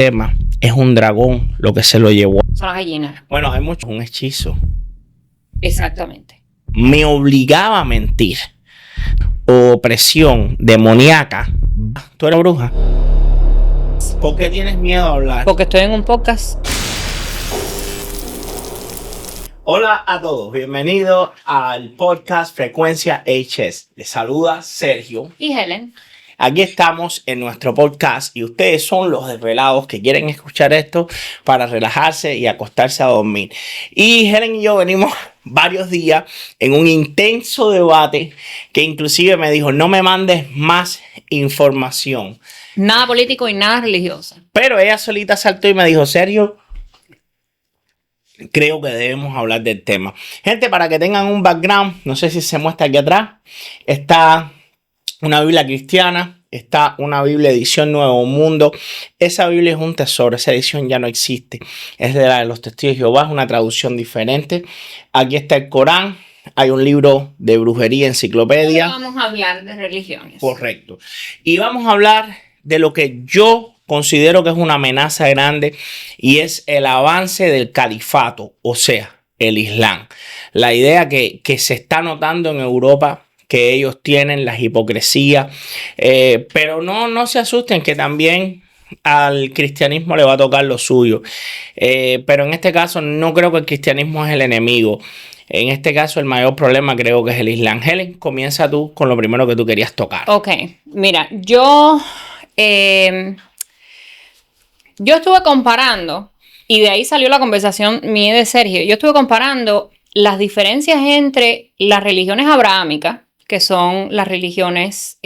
tema es un dragón lo que se lo llevó. Son las gallinas. Bueno, hay mucho, un hechizo. Exactamente. Me obligaba a mentir. Opresión demoníaca. ¿Tú eres bruja? ¿Por qué tienes miedo a hablar? Porque estoy en un podcast. Hola a todos, bienvenidos al podcast Frecuencia HS. Les saluda Sergio Y Helen. Aquí estamos en nuestro podcast y ustedes son los desvelados que quieren escuchar esto para relajarse y acostarse a dormir. Y Helen y yo venimos varios días en un intenso debate que inclusive me dijo, no me mandes más información. Nada político y nada religioso. Pero ella solita saltó y me dijo, Sergio, creo que debemos hablar del tema. Gente, para que tengan un background, no sé si se muestra aquí atrás, está una Biblia cristiana, está una Biblia edición Nuevo Mundo. Esa Biblia es un tesoro, esa edición ya no existe. Es de la de los Testigos de Jehová, es una traducción diferente. Aquí está el Corán, hay un libro de brujería, enciclopedia. Vamos a hablar de religiones. Correcto. Y vamos a hablar de lo que yo considero que es una amenaza grande y es el avance del califato, o sea, el Islam. La idea que se está notando en Europa, que ellos tienen, las hipocresías, pero no se asusten que también al cristianismo le va a tocar lo suyo. Pero en este caso no creo que el cristianismo es el enemigo. En este caso el mayor problema creo que es el Islam. Helen, comienza tú con lo primero que tú querías tocar. Ok, mira, yo estuve comparando, y de ahí salió la conversación mía de Sergio, yo estuve comparando las diferencias entre las religiones abrahámicas, que son las religiones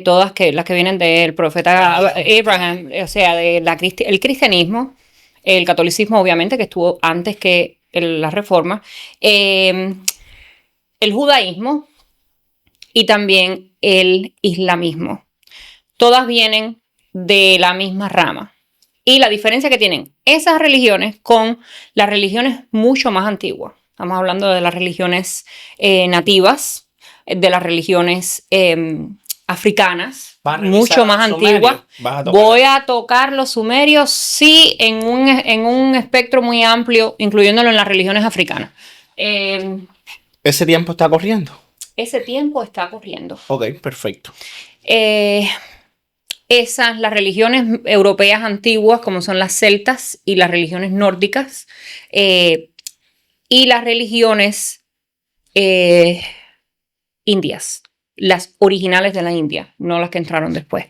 todas las que vienen del profeta Abraham, o sea, el cristianismo, el catolicismo obviamente, que estuvo antes que la reforma, el judaísmo y también el islamismo. Todas vienen de la misma rama. Y la diferencia que tienen esas religiones con las religiones mucho más antiguas. Estamos hablando de las religiones nativas, de las religiones africanas, mucho más antiguas. Voy a tocar los sumerios, sí, en un espectro muy amplio, incluyéndolo en las religiones africanas. ¿Ese tiempo está corriendo? Ese tiempo está corriendo. Ok, perfecto. Las religiones europeas antiguas, como son las celtas y las religiones nórdicas, y las religiones indias, las originales de la India, no las que entraron después.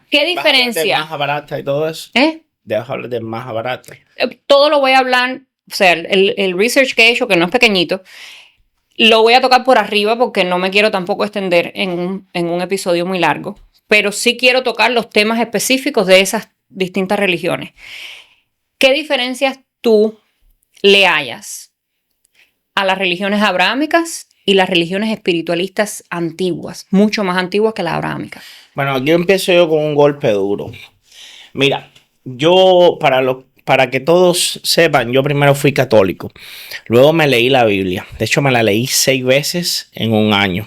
¿Qué diferencia? ¿De Mahabharata y todo eso? Debes hablar de Mahabharata. Todo lo voy a hablar, o sea, el research que he hecho, que no es pequeñito, lo voy a tocar por arriba porque no me quiero tampoco extender en un episodio muy largo, pero sí quiero tocar los temas específicos de esas distintas religiones. ¿Qué diferencias tú le hallas a las religiones abrahámicas y las religiones espiritualistas antiguas, mucho más antiguas que las abrahámicas? Bueno, aquí empiezo yo con un golpe duro. Mira, yo para que todos sepan, yo primero fui católico, luego me leí la Biblia, de hecho me la leí 6 veces en un año,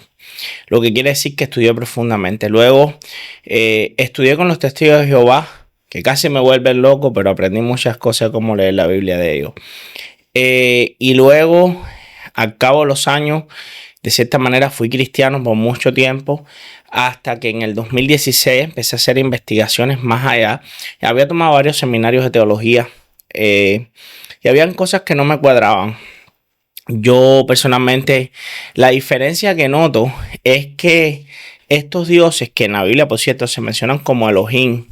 lo que quiere decir que estudié profundamente. Luego estudié con los Testigos de Jehová, que casi me vuelven loco, pero aprendí muchas cosas como leer la Biblia de ellos. Y luego, al cabo de los años, de cierta manera fui cristiano por mucho tiempo, hasta que en el 2016 empecé a hacer investigaciones más allá. Había tomado varios seminarios de teología y habían cosas que no me cuadraban. Yo personalmente, la diferencia que noto es que estos dioses, que en la Biblia, por cierto, se mencionan como Elohim,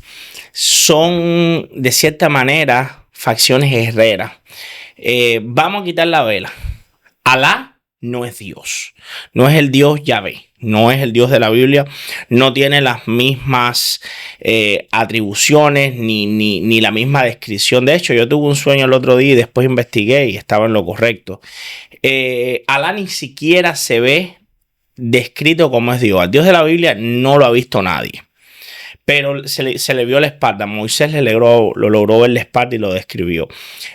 son de cierta manera facciones guerreras. Vamos a quitar la vela. Alá no es Dios, no es el Dios Yahvé, no es el Dios de la Biblia, no tiene las mismas atribuciones ni la misma descripción. De hecho, yo tuve un sueño el otro día y después investigué y estaba en lo correcto. Alá ni siquiera se ve descrito como es Dios. Al Dios de la Biblia no lo ha visto nadie, pero se le vio la espalda. Moisés lo logró ver la espalda y lo describió.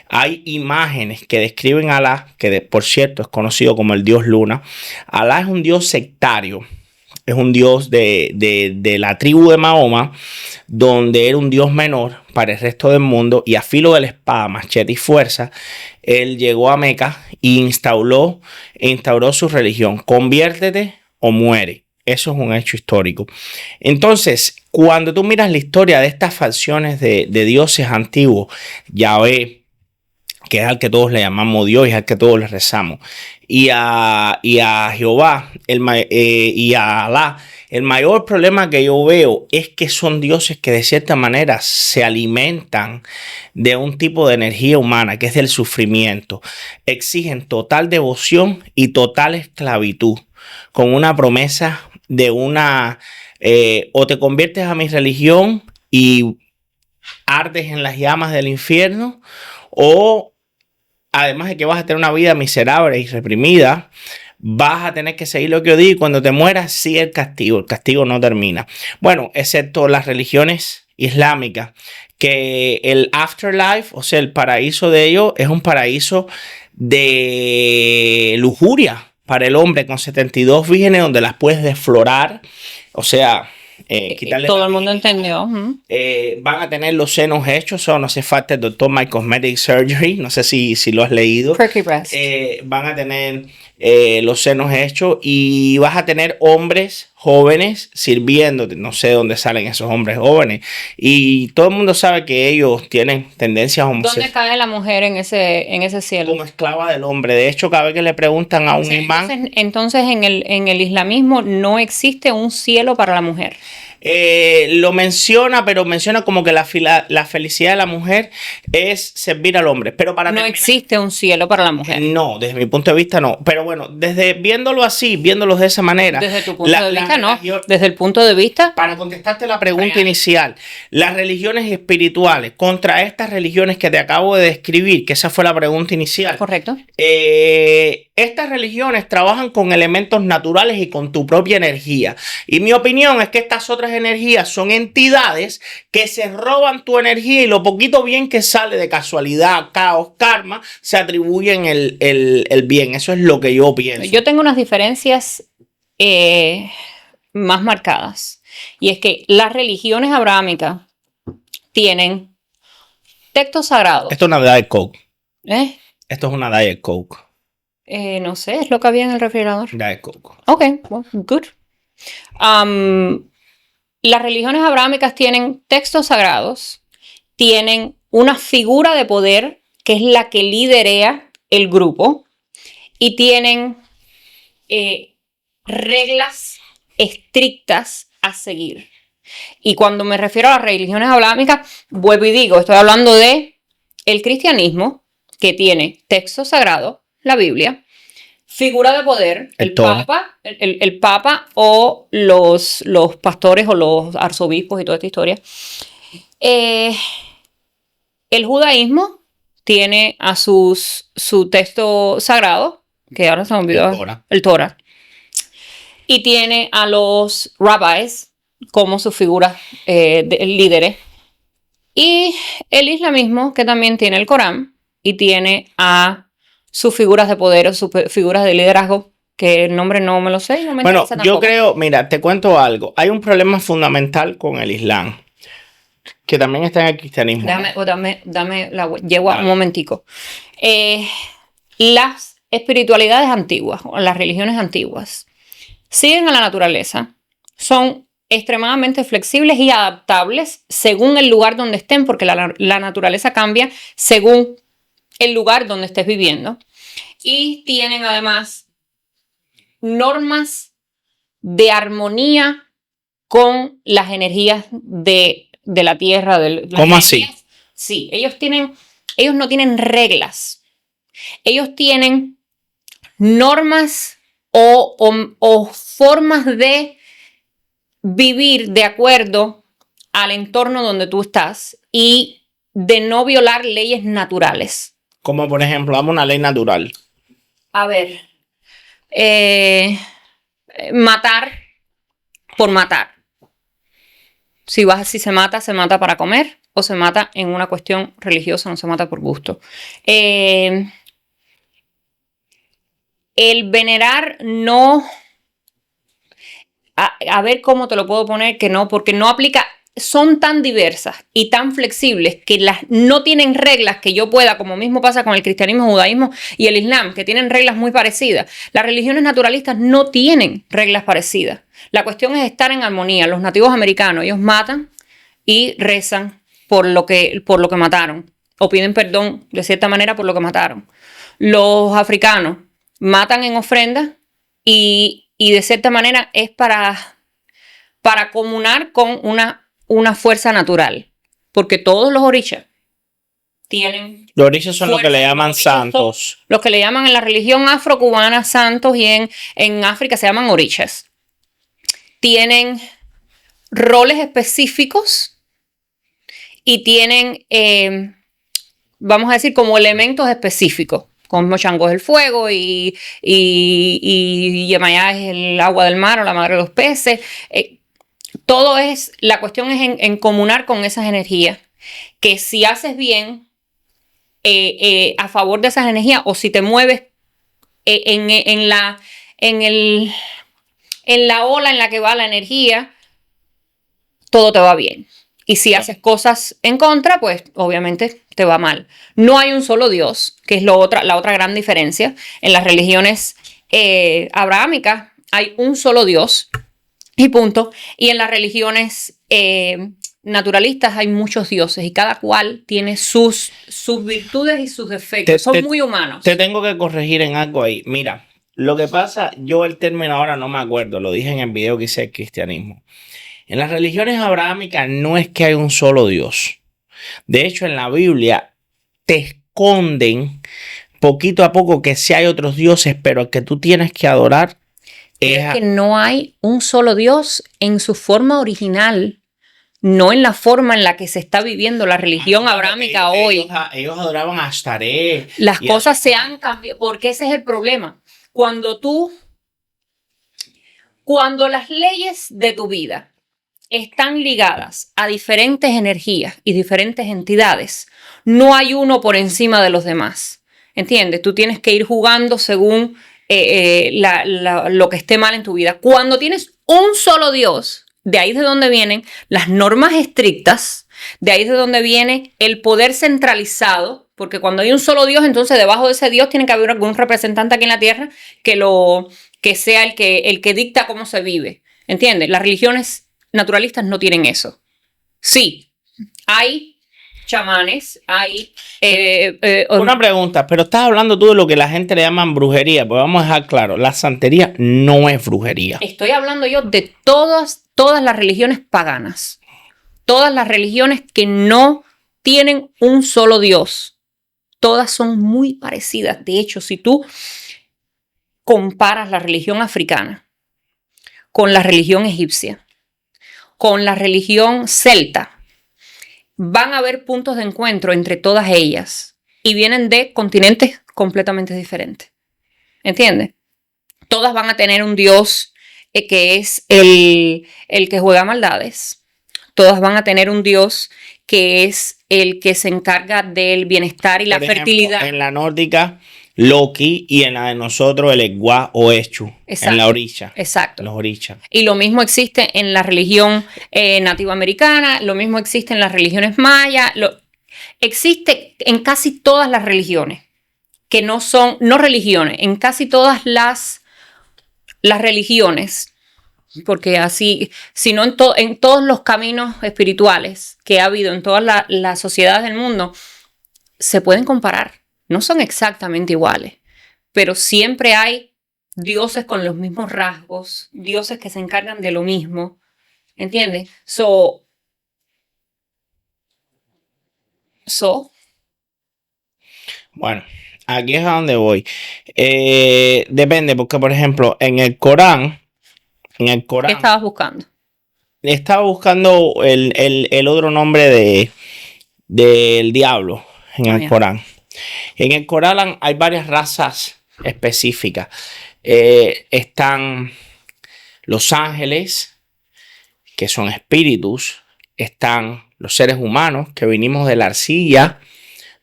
Hay imágenes que describen a Alá, que por cierto es conocido como el dios Luna. Alá es un dios sectario. es un dios de la tribu de Mahoma, donde era un dios menor para el resto del mundo, y a filo de la espada, machete y fuerza, él llegó a Meca e instauró su religión: conviértete o muere. Eso es un hecho histórico. Entonces, cuando tú miras la historia de estas facciones de dioses antiguos, Yahvé, que es al que todos le llamamos Dios y al que todos le rezamos, y a Jehová y a Alá, el mayor problema que yo veo es que son dioses que de cierta manera se alimentan de un tipo de energía humana, que es del sufrimiento. Exigen total devoción y total esclavitud, con una promesa de o te conviertes a mi religión y ardes en las llamas del infierno, o además de que vas a tener una vida miserable y reprimida, vas a tener que seguir lo que yo digo, y cuando te mueras sigue el castigo no termina. Bueno, excepto las religiones islámicas, que el afterlife, o sea, el paraíso de ellos es un paraíso de lujuria para el hombre, con 72 vírgenes donde las puedes desflorar, o sea, quitarle todo el mundo entendió. van a tener los senos hechos, o no hace falta el doctor My Cosmetic Surgery, no sé si lo has leído. Perky breast. Van a tener los senos hechos, y vas a tener hombres jóvenes sirviéndote. No sé dónde salen esos hombres jóvenes, y todo el mundo sabe que ellos tienen tendencias homosexuales. ¿Dónde cae la mujer en ese cielo? Como esclava del hombre. De hecho, cada vez que le preguntan a un imán, entonces en el islamismo no existe un cielo para la mujer. Lo menciona, pero menciona como que la felicidad de la mujer es servir al hombre. Pero para no terminar, existe un cielo para la mujer. No, desde mi punto de vista no. Pero bueno, viéndolo así, viéndolo de esa manera. Desde tu punto de vista no. Desde el punto de vista. Para contestarte la pregunta inicial, las religiones espirituales contra estas religiones que te acabo de describir, que esa fue la pregunta inicial. Correcto. Estas religiones trabajan con elementos naturales y con tu propia energía. Y mi opinión es que estas otras energías son entidades que se roban tu energía, y lo poquito bien que sale de casualidad, caos, karma, se atribuyen el bien. Eso es lo que yo pienso. Yo tengo unas diferencias más marcadas. Y es que las religiones abrahámicas tienen textos sagrados. Esto es una Diet Coke. ¿Eh? Esto es una Diet Coke. No sé, es lo que había en el refrigerador. Diet Coke. Ok, well, good. Las religiones abrahámicas tienen textos sagrados, tienen una figura de poder que es la que liderea el grupo, y tienen reglas estrictas a seguir. Y cuando me refiero a las religiones abrahámicas, vuelvo y digo, estoy hablando de el cristianismo, que tiene texto sagrado, la Biblia, figura de poder, el papa o los pastores o los arzobispos y toda esta historia. El judaísmo tiene a su texto sagrado, que ahora se me olvidó, el Torah. Y tiene a los rabbis como sus figuras líderes. Y el islamismo, que también tiene el Corán y tiene a sus figuras de poder o sus figuras de liderazgo, que el nombre no me lo sé. No me bueno, yo creo, mira, te cuento algo. Hay un problema fundamental con el Islam, que también está en el cristianismo. Dame la yegua un momentico. Las espiritualidades antiguas, o las religiones antiguas, siguen a la naturaleza, son extremadamente flexibles y adaptables según el lugar donde estén, porque la naturaleza cambia según el lugar donde estés viviendo. Y tienen además normas de armonía con las energías de la tierra. ¿Cómo así? Sí, ellos no tienen reglas. Ellos tienen normas o formas de vivir de acuerdo al entorno donde tú estás y de no violar leyes naturales. Como por ejemplo, dame una ley natural. A ver, matar por matar. Si se mata para comer, o se mata en una cuestión religiosa, no se mata por gusto. El venerar no... a ver cómo te lo puedo poner que no, porque no aplica. Son tan diversas y tan flexibles que no tienen reglas que yo pueda, como mismo pasa con el cristianismo, el judaísmo y el islam, que tienen reglas muy parecidas. Las religiones naturalistas no tienen reglas parecidas. La cuestión es estar en armonía. Los nativos americanos, ellos matan y rezan por lo que mataron, o piden perdón de cierta manera por lo que mataron. Los africanos matan en ofrenda y de cierta manera es para comunar con una fuerza natural, porque todos los orishas tienen... Los orishas son lo que le llaman santos. Los que le llaman en la religión afrocubana santos, y en África se llaman orishas. Tienen roles específicos y tienen, vamos a decir, como elementos específicos. Como Changó es el fuego y Yemayá es el agua del mar o la madre de los peces. La cuestión es en comunar con esas energías, que si haces bien a favor de esas energías, o si te mueves en la ola en la que va la energía, todo te va bien. Y si haces cosas en contra, pues obviamente te va mal. No hay un solo Dios, que es la otra gran diferencia. En las religiones abrahámicas hay un solo Dios. Y punto. Y en las religiones naturalistas hay muchos dioses y cada cual tiene sus virtudes y sus defectos. Son muy humanos. Te tengo que corregir en algo ahí. Mira, lo que pasa, yo el término ahora no me acuerdo, lo dije en el video que hice del cristianismo. En las religiones abrahámicas no es que hay un solo Dios. De hecho, en la Biblia te esconden poquito a poco que sí hay otros dioses, pero el que tú tienes que adorar es que no hay un solo Dios en su forma original, no en la forma en la que se está viviendo la religión abrahámica hoy. Ellos adoraban a Ashtaré. Las cosas se han cambiado, porque ese es el problema. Cuando las leyes de tu vida están ligadas a diferentes energías y diferentes entidades, no hay uno por encima de los demás. ¿Entiendes? Tú tienes que ir jugando según lo que esté mal en tu vida. Cuando tienes un solo Dios, de ahí es de donde vienen las normas estrictas, de ahí es de donde viene el poder centralizado, porque cuando hay un solo Dios, entonces debajo de ese Dios tiene que haber algún representante aquí en la tierra que sea el que dicta cómo se vive. ¿Entiendes? Las religiones naturalistas no tienen eso. Sí, hay chamanes, hay... Una pregunta, pero estás hablando tú de lo que la gente le llaman brujería, pues vamos a dejar claro, la santería no es brujería. Estoy hablando yo de todas las religiones paganas, todas las religiones que no tienen un solo Dios, todas son muy parecidas. De hecho, si tú comparas la religión africana con la religión egipcia, con la religión celta, van a haber puntos de encuentro entre todas ellas y vienen de continentes completamente diferentes. ¿Entiendes? Todas van a tener un Dios que es el que juega maldades. Todas van a tener un Dios que es el que se encarga del bienestar y la fertilidad. En la nórdica, Loki, y en la de nosotros, el Egua o Eschu. Exacto. En la orisha. Exacto. Los orishas. Y lo mismo existe en la religión nativa americana, lo mismo existe en las religiones mayas, existe en casi todas las religiones, que no religiones, en casi todas las religiones, porque así, sino en todos los caminos espirituales que ha habido en todas las sociedades del mundo, se pueden comparar. No son exactamente iguales, pero siempre hay dioses con los mismos rasgos, dioses que se encargan de lo mismo, ¿entiendes? Bueno, aquí es a donde voy. Depende, porque por ejemplo, en el Corán... ¿Qué estabas buscando? Estaba buscando el otro nombre del diablo en el Corán. En el Corán hay varias razas específicas. Están los ángeles, que son espíritus. Están los seres humanos, que vinimos de la arcilla.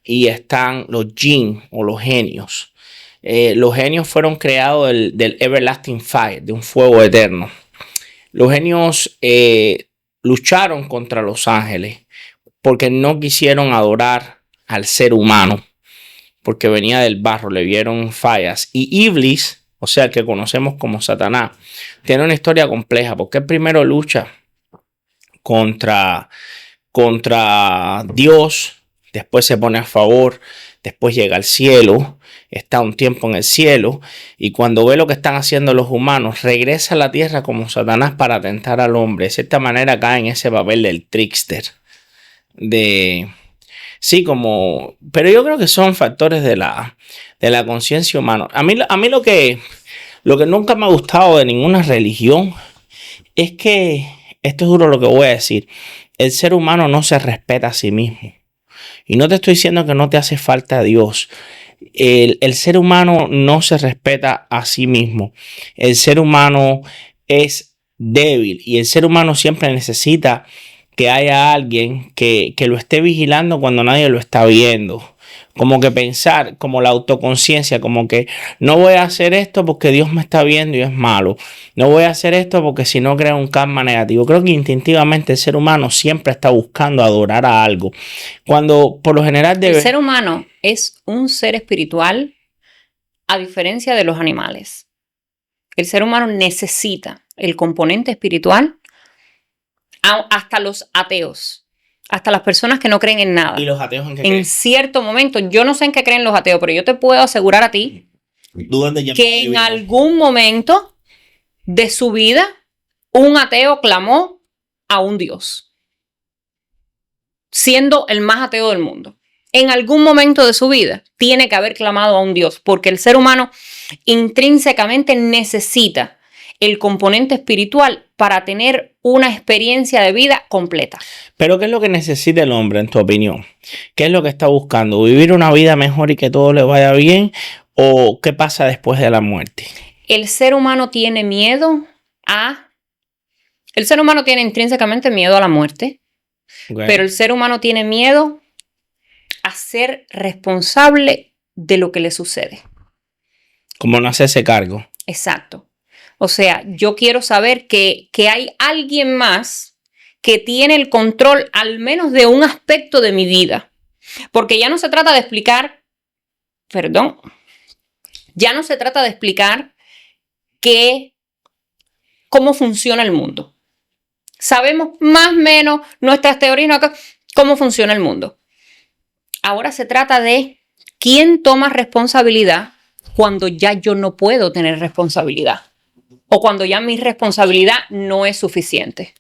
Y están los jinn o los genios. Los genios fueron creados del Everlasting Fire, de un fuego eterno. Los genios lucharon contra los ángeles porque no quisieron adorar al ser humano, porque venía del barro, le vieron fallas. Y Iblis, o sea, el que conocemos como Satanás, tiene una historia compleja, porque él primero lucha contra Dios, después se pone a favor, después llega al cielo, está un tiempo en el cielo, y cuando ve lo que están haciendo los humanos, regresa a la tierra como Satanás para tentar al hombre. De cierta manera cae en ese papel del trickster. Sí, como... Pero yo creo que son factores de la conciencia humana. A mí lo que nunca me ha gustado de ninguna religión es que, esto es duro lo que voy a decir, el ser humano no se respeta a sí mismo. Y no te estoy diciendo que no te hace falta Dios. El ser humano no se respeta a sí mismo. El ser humano es débil y el ser humano siempre necesita que haya alguien que lo esté vigilando cuando nadie lo está viendo. Como que pensar, como la autoconciencia, como que no voy a hacer esto porque Dios me está viendo y es malo. No voy a hacer esto porque si no crea un karma negativo. Creo que instintivamente el ser humano siempre está buscando adorar a algo. Cuando por lo general El ser humano es un ser espiritual a diferencia de los animales. El ser humano necesita el componente espiritual, hasta los ateos. Hasta las personas que no creen en nada. ¿Y los ateos en qué creen? En cierto momento, yo no sé en qué creen los ateos, pero yo te puedo asegurar a ti que en algún momento de su vida un ateo clamó a un Dios, siendo el más ateo del mundo. En algún momento de su vida tiene que haber clamado a un Dios, porque el ser humano intrínsecamente necesita el componente espiritual para tener una experiencia de vida completa. Pero ¿qué es lo que necesita el hombre, en tu opinión? ¿Qué es lo que está buscando? ¿Vivir una vida mejor y que todo le vaya bien? ¿O qué pasa después de la muerte? El ser humano tiene miedo El ser humano tiene intrínsecamente miedo a la muerte. Okay. Pero el ser humano tiene miedo a ser responsable de lo que le sucede. Como no hacerse cargo. Exacto. O sea, yo quiero saber que hay alguien más que tiene el control al menos de un aspecto de mi vida. Porque ya no se trata de explicar, cómo funciona el mundo. Sabemos más o menos nuestras teorías, cómo funciona el mundo. Ahora se trata de quién toma responsabilidad cuando ya yo no puedo tener responsabilidad. O cuando ya mi responsabilidad no es suficiente.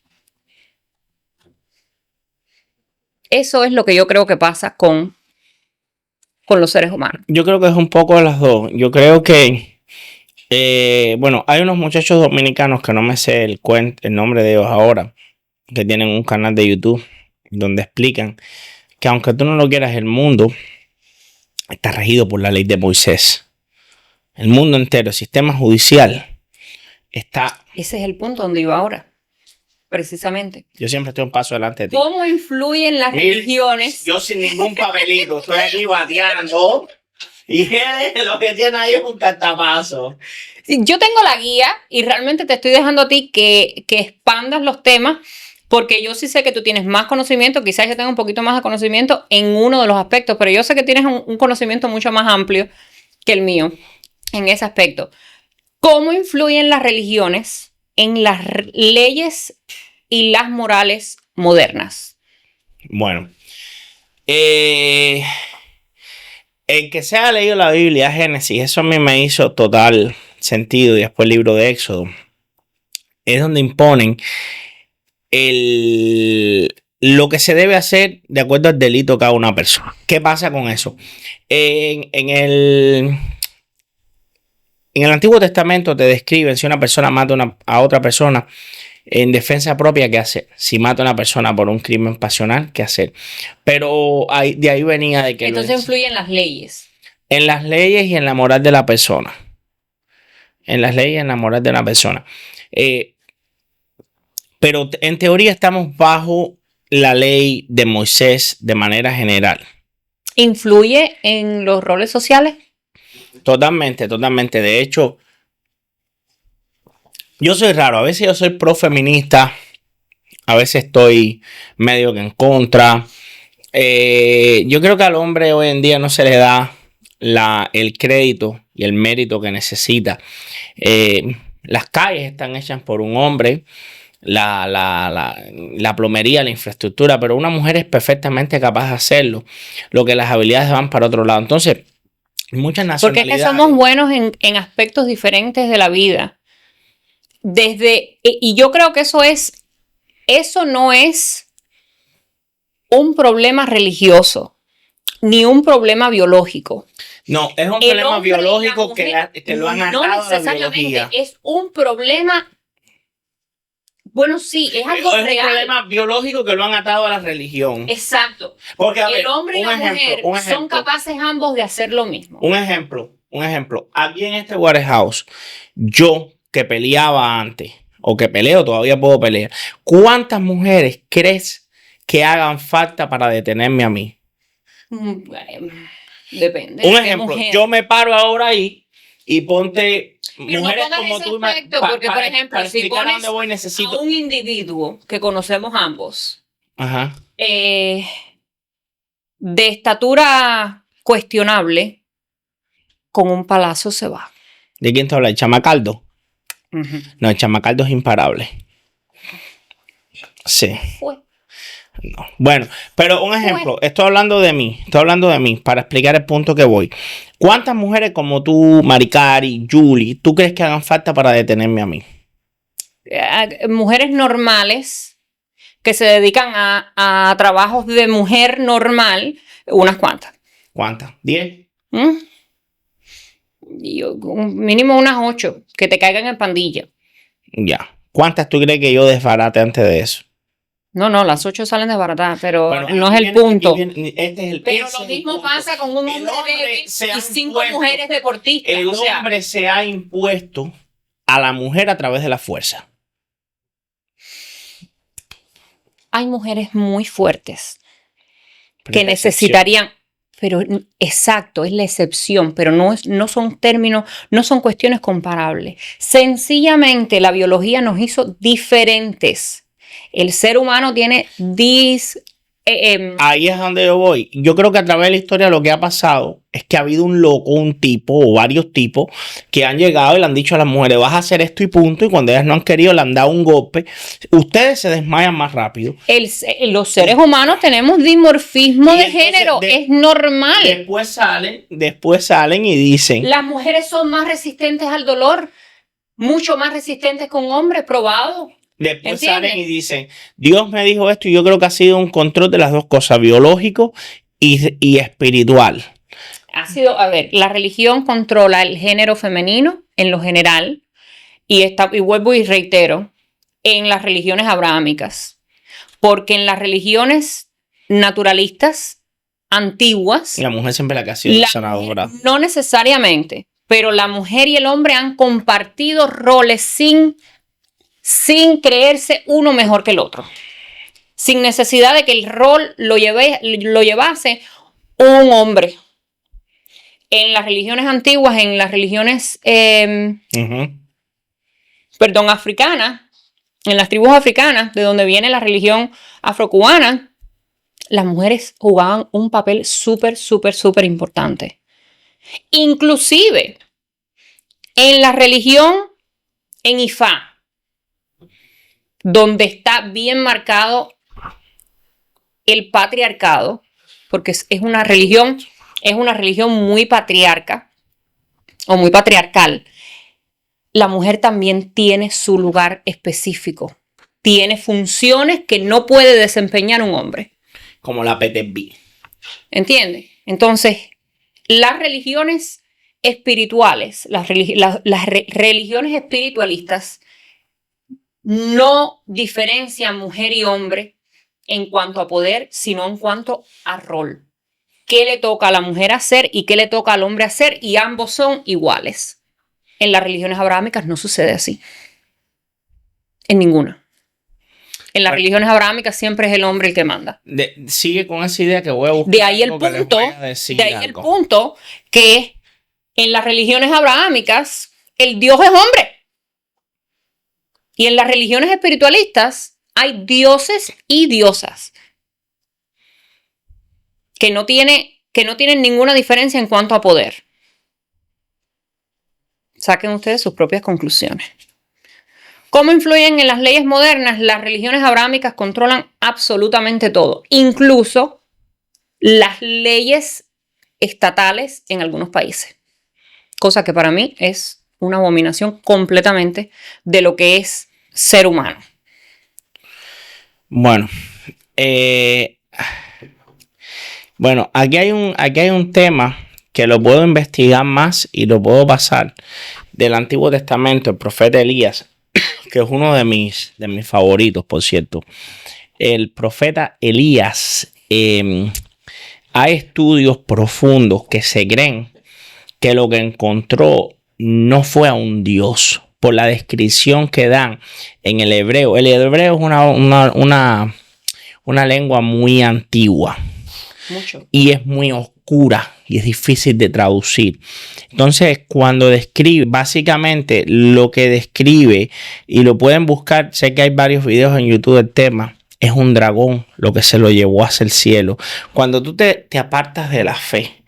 Eso es lo que yo creo que pasa con los seres humanos. Yo creo que es un poco de las dos. Yo creo que, hay unos muchachos dominicanos que no me sé el nombre de ellos ahora, que tienen un canal de YouTube donde explican que aunque tú no lo quieras, el mundo está regido por la ley de Moisés. El mundo entero, el sistema judicial está... Ese es el punto donde iba ahora, precisamente. Yo siempre estoy un paso delante de ti. ¿Cómo influyen las religiones? Yo sin ningún papelito, estoy aquí bateando y lo que tiene ahí es un cartapazo. Yo tengo la guía y realmente te estoy dejando a ti que expandas los temas, porque yo sí sé que tú tienes más conocimiento, quizás yo tenga un poquito más de conocimiento en uno de los aspectos, pero yo sé que tienes un conocimiento mucho más amplio que el mío en ese aspecto. ¿Cómo influyen las religiones en las leyes y las morales modernas? Bueno, el que se haya leído la Biblia, Génesis, eso a mí me hizo total sentido, y después el libro de Éxodo, es donde imponen lo que se debe hacer de acuerdo al delito de cada una persona. ¿Qué pasa con eso? En el Antiguo Testamento te describen si una persona mata a otra persona en defensa propia, ¿qué hacer? Si mata a una persona por un crimen pasional, ¿qué hacer? Pero de ahí venía de que... Entonces influyen las leyes. En las leyes y en la moral de la persona. En las leyes y en la moral de la persona. Pero en teoría estamos bajo la ley de Moisés de manera general. ¿Influye en los roles sociales? Totalmente, totalmente. De hecho, Yo soy raro. A veces yo soy pro feminista. A veces estoy medio que en contra. Yo creo que al hombre hoy en día no se le da el crédito y el mérito que necesita. Las calles están hechas por un hombre, la plomería, la infraestructura, pero una mujer es perfectamente capaz de hacerlo, lo que las habilidades van para otro lado. Entonces, muchas Porque es que nacionalidades. somos buenos en aspectos diferentes de la vida. Y yo creo que eso no es un problema religioso, ni un problema biológico. No, es un problema biológico que lo han atado no a la necesariamente biología. es un problema. Bueno, sí, es algo Es real. un problema biológico que lo han atado a la religión. Exacto. Porque, a ver, el hombre y la mujer son capaces ambos de hacer lo mismo. Un ejemplo. Aquí en este warehouse, yo que peleaba antes, o que peleo, todavía puedo pelear. ¿Cuántas mujeres crees que hagan falta para detenerme a mí? Depende. Un ejemplo, yo me paro ahora ahí y ponte pero mujeres no como tú. Porque, por ejemplo, para si pones dónde voy, necesito a un individuo que conocemos ambos, ajá. De estatura cuestionable, con un palazo se va. ¿De quién te habla? ¿El Chamacaldo? Uh-huh. No, el Chamacaldo es imparable. Sí. Fue. No. Bueno, pero un ejemplo, estoy hablando de mí, para explicar el punto que voy. ¿Cuántas mujeres como tú, Maricari, Julie, tú crees que hagan falta para detenerme a mí? Mujeres normales que se dedican a trabajos de mujer normal, unas cuantas. ¿Cuántas? ¿10? Mínimo unas 8 que te caigan en pandilla. Ya. ¿Cuántas tú crees que yo desbarate antes de eso? No, las 8 salen desbaratadas, pero bueno, no es el punto. Pero lo mismo pasa con un hombre débil y 5 mujeres deportistas. El hombre se ha impuesto a la mujer a través de la fuerza. Hay mujeres muy fuertes que necesitarían, pero exacto, es la excepción, pero no son términos, no son cuestiones comparables. Sencillamente la biología nos hizo diferentes. El ser humano tiene ahí es donde yo voy. Yo creo que a través de la historia lo que ha pasado es que ha habido un loco, un tipo o varios tipos que han llegado y le han dicho a las mujeres, vas a hacer esto y punto, y cuando ellas no han querido le han dado un golpe. Ustedes se desmayan más rápido. Los seres humanos tenemos dimorfismo de género, es normal. Después salen y dicen, las mujeres son más resistentes al dolor, mucho más resistentes que un hombre, probado. Después salen y dicen, Dios me dijo esto y yo creo que ha sido un control de las dos cosas, biológico y espiritual. La religión controla el género femenino en lo general y vuelvo y reitero, en las religiones abrahámicas, porque en las religiones naturalistas antiguas, la mujer siempre la que ha sido sanadora. No necesariamente, pero la mujer y el hombre han compartido roles sin creerse uno mejor que el otro, sin necesidad de que el rol lo llevase un hombre. En las religiones antiguas, en las religiones africanas, en las tribus africanas, de donde viene la religión afrocubana, las mujeres jugaban un papel súper, súper, súper importante. Inclusive, en la religión en Ifá, donde está bien marcado el patriarcado, porque es una religión muy patriarca o muy patriarcal. La mujer también tiene su lugar específico, tiene funciones que no puede desempeñar un hombre. Como la PTB. ¿Entiendes? Entonces, las religiones espirituales, las religiones espiritualistas, no diferencian mujer y hombre en cuanto a poder, sino en cuanto a rol. ¿Qué le toca a la mujer hacer y qué le toca al hombre hacer? Y ambos son iguales. En las religiones abrahámicas no sucede así. En ninguna. En las religiones abrahámicas siempre es el hombre el que manda. Sigue con esa idea que voy a buscar. De ahí el punto que en las religiones abrahámicas el Dios es hombre. Y en las religiones espiritualistas hay dioses y diosas que no tienen ninguna diferencia en cuanto a poder. Saquen ustedes sus propias conclusiones. ¿Cómo influyen en las leyes modernas? Las religiones abrahámicas controlan absolutamente todo, incluso las leyes estatales en algunos países. Cosa que para mí es una abominación completamente de lo que es ser humano. Bueno, aquí hay un tema que lo puedo investigar más y lo puedo pasar del Antiguo Testamento, el profeta Elías, que es uno de mis favoritos, por cierto. El profeta Elías, hay estudios profundos que se creen que lo que encontró no fue a un dios, por la descripción que dan en el hebreo. El hebreo es una lengua muy antigua. Mucho. Y es muy oscura y es difícil de traducir. Entonces, cuando describe, básicamente lo que describe, y lo pueden buscar, sé que hay varios videos en YouTube del tema, es un dragón lo que se lo llevó hacia el cielo. Cuando tú te apartas de la fe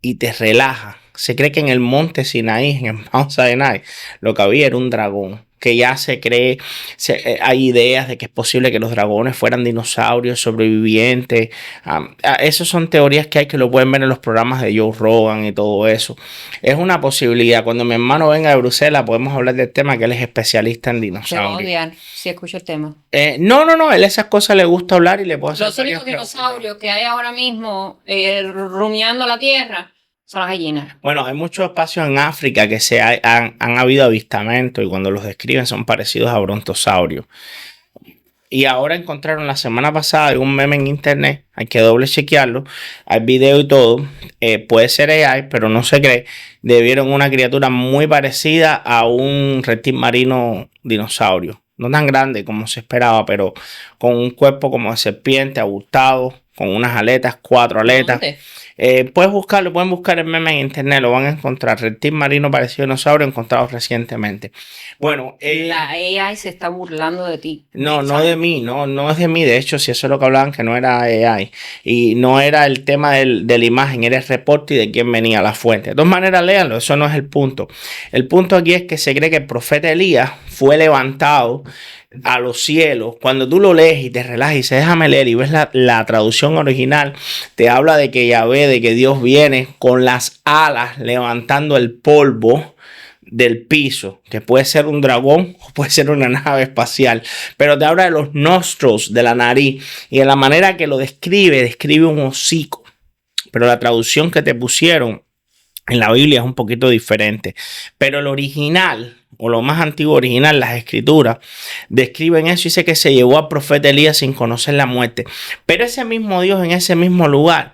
y te relajas, se cree que en el monte Sinaí, en el Mount Sinai, lo que había era un dragón. Que ya se cree, hay ideas de que es posible que los dragones fueran dinosaurios sobrevivientes. Esas son teorías que hay, que lo pueden ver en los programas de Joe Rogan y todo eso. Es una posibilidad. Cuando mi hermano venga de Bruselas podemos hablar del tema, que él es especialista en Te dinosaurios. voy a odiar si escucho el tema. No, él esas cosas le gusta hablar y le puedo hacer. Los únicos dinosaurios que hay ahora mismo rumiando la tierra son las gallinas. Bueno, hay muchos espacios en África que han habido avistamientos y cuando los describen son parecidos a brontosaurios. Y ahora encontraron la semana pasada un meme en internet, hay que doble chequearlo, hay video y todo, puede ser AI, pero no se cree, vieron una criatura muy parecida a un reptil marino dinosaurio. No tan grande como se esperaba, pero con un cuerpo como de serpiente, abultado, con unas aletas, 4 aletas. ¿Dónde? Pueden buscar el meme en internet, lo van a encontrar. Reptil marino parecido a dinosaurio encontrado recientemente. Bueno, la AI se está burlando de ti. No de mí, no es de mí. De hecho, si eso es lo que hablaban, que no era AI. Y no era el tema de la imagen, era el reporte y de quién venía la fuente. De todas maneras, léanlo, eso no es el punto. El punto aquí es que se cree que el profeta Elías fue levantado a los cielos. Cuando tú lo lees y te relajas y dices, déjame leer, y ves la traducción original, te habla de que Yahvé, de que Dios viene con las alas levantando el polvo del piso, que puede ser un dragón o puede ser una nave espacial, pero te habla de los nostrils, de la nariz, y de la manera que lo describe un hocico, pero la traducción que te pusieron en la Biblia es un poquito diferente, pero el original, o lo más antiguo original, las escrituras, describen eso y dice que se llevó al profeta Elías sin conocer la muerte, pero ese mismo Dios en ese mismo lugar,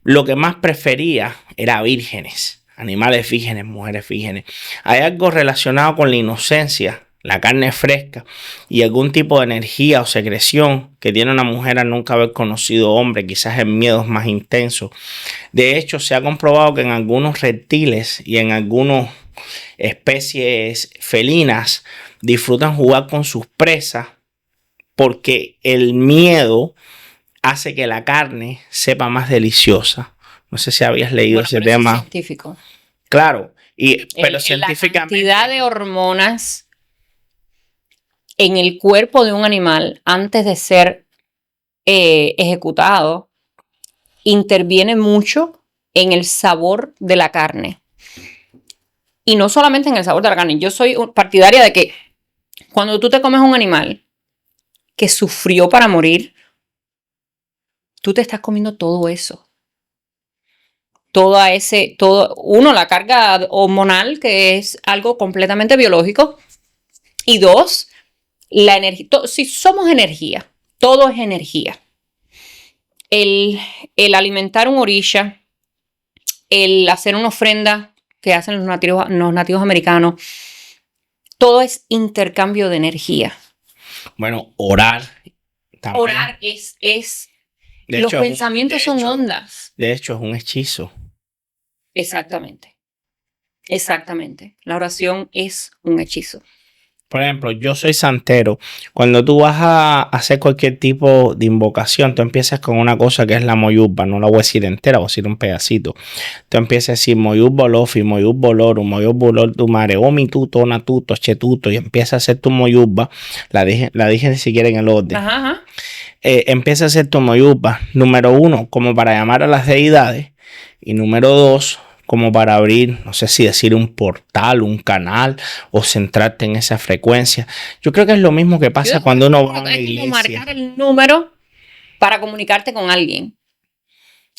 lo que más prefería era vírgenes, animales vírgenes, mujeres vírgenes. Hay algo relacionado con la inocencia, la carne fresca y algún tipo de energía o secreción que tiene una mujer al nunca haber conocido hombre, quizás en miedos más intensos. De hecho, se ha comprobado que en algunos reptiles y en algunas especies felinas disfrutan jugar con sus presas porque el miedo hace que la carne sepa más deliciosa. No sé si habías leído ese tema. Es científico. Claro, pero científicamente. La cantidad de hormonas en el cuerpo de un animal antes de ser ejecutado interviene mucho en el sabor de la carne. Y no solamente en el sabor de la carne. Yo soy partidaria de que cuando tú te comes un animal que sufrió para morir, tú te estás comiendo todo eso. La carga hormonal, que es algo completamente biológico. Y 2, la energía. Si somos energía, todo es energía. El alimentar un orisha, el hacer una ofrenda que hacen los nativos americanos, todo es intercambio de energía. Bueno, orar también. Orar es los pensamientos son ondas. De hecho, es un hechizo. Exactamente. La oración es un hechizo. Por ejemplo, yo soy santero. Cuando tú vas a hacer cualquier tipo de invocación, tú empiezas con una cosa que es la moyuba. No la voy a decir entera, voy a decir un pedacito. Tú empiezas a decir moyuba lofi, moyuba lorum, moyuba lor tu mare, omi tu, tona tu, toche tuto, y empiezas a hacer tu moyuba. La dije ni siquiera en el orden. Ajá, ajá. Empieza a hacer tu moyuba. Número 1, como para llamar a las deidades. Y número 2, como para abrir, no sé si decir un portal, un canal o centrarte en esa frecuencia. Yo creo que es lo mismo que pasa cuando uno va a una iglesia. Es como marcar el número para comunicarte con alguien.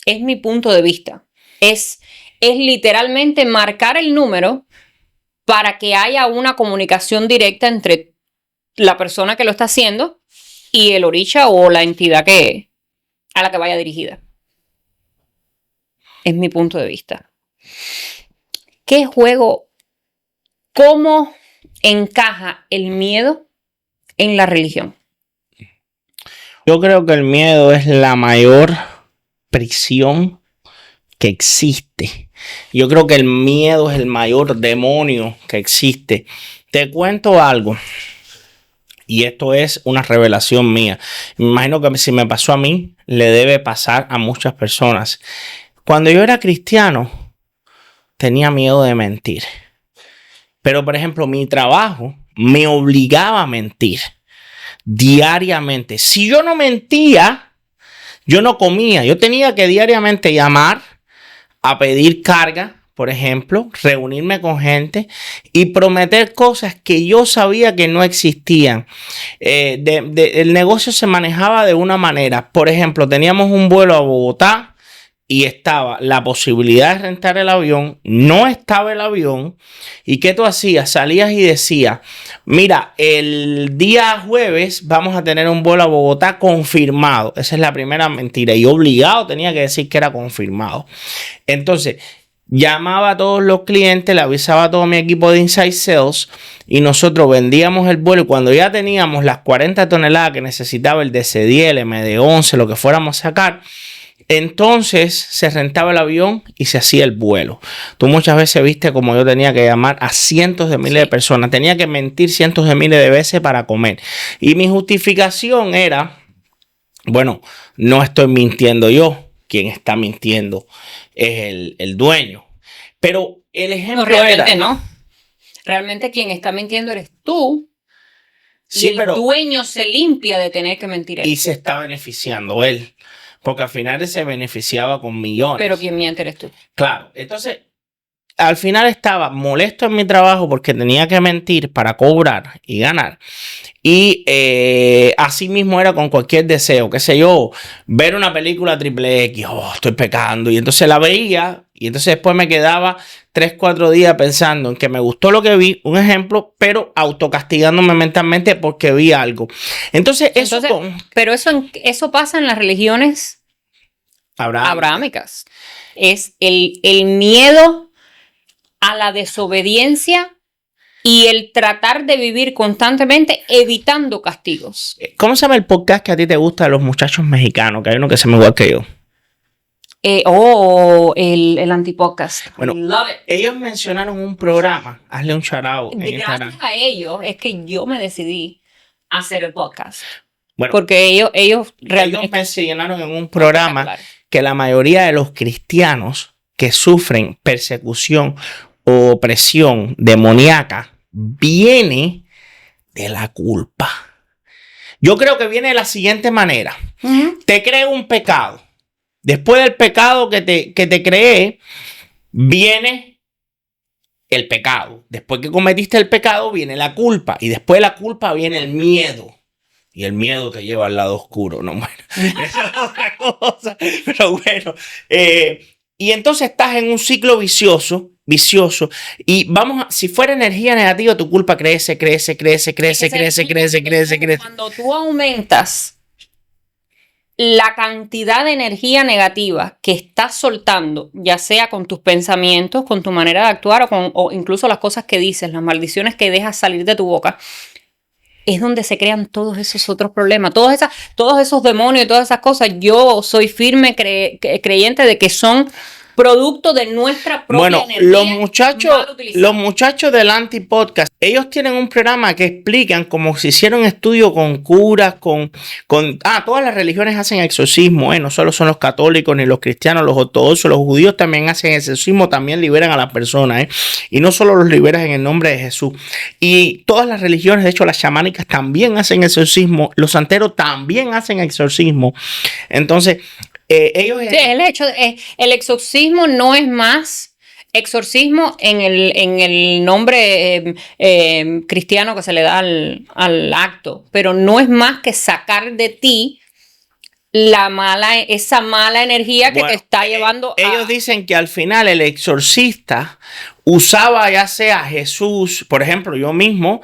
Es mi punto de vista. Es literalmente marcar el número para que haya una comunicación directa entre la persona que lo está haciendo y el orisha o la entidad a la que vaya dirigida. Es mi punto de vista. ¿Qué juego, cómo encaja el miedo en la religión? Yo creo que el miedo es la mayor prisión que existe. Yo creo que el miedo es el mayor demonio que existe. Te cuento algo. Y esto es una revelación mía. Me imagino que si me pasó a mí, le debe pasar a muchas personas. Cuando yo era cristiano, tenía miedo de mentir. Pero, por ejemplo, mi trabajo me obligaba a mentir diariamente. Si yo no mentía, yo no comía. Yo tenía que diariamente llamar a pedir carga, por ejemplo, reunirme con gente y prometer cosas que yo sabía que no existían. El negocio se manejaba de una manera. Por ejemplo, teníamos un vuelo a Bogotá y estaba la posibilidad de rentar el avión, no estaba el avión. ¿Y qué tú hacías? Salías y decías, mira, el día jueves vamos a tener un vuelo a Bogotá confirmado. Esa es la primera mentira. Y obligado tenía que decir que era confirmado. Entonces, llamaba a todos los clientes, le avisaba a todo mi equipo de Inside Sales y nosotros vendíamos el vuelo. Y cuando ya teníamos las 40 toneladas que necesitaba el DC-10, el MD-11, lo que fuéramos a sacar, entonces se rentaba el avión y se hacía el vuelo. Tú muchas veces viste como yo tenía que llamar a cientos de miles de personas. Tenía que mentir cientos de miles de veces para comer. Y mi justificación era, bueno, no estoy mintiendo yo. Quien está mintiendo es el dueño. Pero el ejemplo realmente era... no. Realmente quien está mintiendo eres tú. Sí, y el dueño se limpia de tener que mentir él. Y se está beneficiando él. Porque al final él se beneficiaba con millones. Pero quien miente eres tú. Claro. Entonces, al final estaba molesto en mi trabajo porque tenía que mentir para cobrar y ganar. Y así mismo era con cualquier deseo, qué sé yo, ver una película triple X, estoy pecando. Y entonces la veía y entonces después me quedaba 3-4 días pensando en que me gustó lo que vi, un ejemplo, pero autocastigándome mentalmente porque vi algo. Entonces pero eso pasa en las religiones abrahámicas. Es el miedo a la desobediencia y el tratar de vivir constantemente evitando castigos. ¿Cómo se llama el podcast que a ti te gusta de los muchachos mexicanos? Que hay uno que se me igual que yo. El antipodcast. Bueno, ellos mencionaron un programa. Hazle un shout out. Gracias a ellos es que yo me decidí a hacer el podcast. Bueno, porque ellos realmente... Ellos mencionaron en un programa que la mayoría de los cristianos que sufren persecución o opresión demoníaca viene de la culpa. Yo creo que viene de la siguiente manera. Te creo un pecado. Después del pecado que te creé, viene el pecado. Después que cometiste el pecado, viene la culpa. Y después de la culpa viene el miedo. Y el miedo te lleva al lado oscuro. No, bueno, esa es otra cosa. Pero bueno. Y entonces estás en un ciclo vicioso. Y si fuera energía negativa, tu culpa crece. Cuando tú aumentas la cantidad de energía negativa que estás soltando, ya sea con tus pensamientos, con tu manera de actuar o incluso las cosas que dices, las maldiciones que dejas salir de tu boca, es donde se crean todos esos otros problemas, todos esos demonios y todas esas cosas. Yo soy firme creyente de que son producto de nuestra propia energía. Los muchachos del Anti-Podcast, ellos tienen un programa que explican como si hicieron estudio con curas, todas las religiones hacen exorcismo, no solo son los católicos ni los cristianos, los ortodoxos, los judíos también hacen exorcismo, también liberan a las personas, y no solo los liberan en el nombre de Jesús. Y todas las religiones, de hecho las chamánicas también hacen exorcismo, los santeros también hacen exorcismo. Entonces, ellos... Sí, el exorcismo no es más exorcismo en el nombre cristiano que se le da al acto, pero no es más que sacar de ti esa mala energía que te está llevando a... Ellos dicen que al final el exorcista usaba ya sea Jesús, por ejemplo, yo mismo,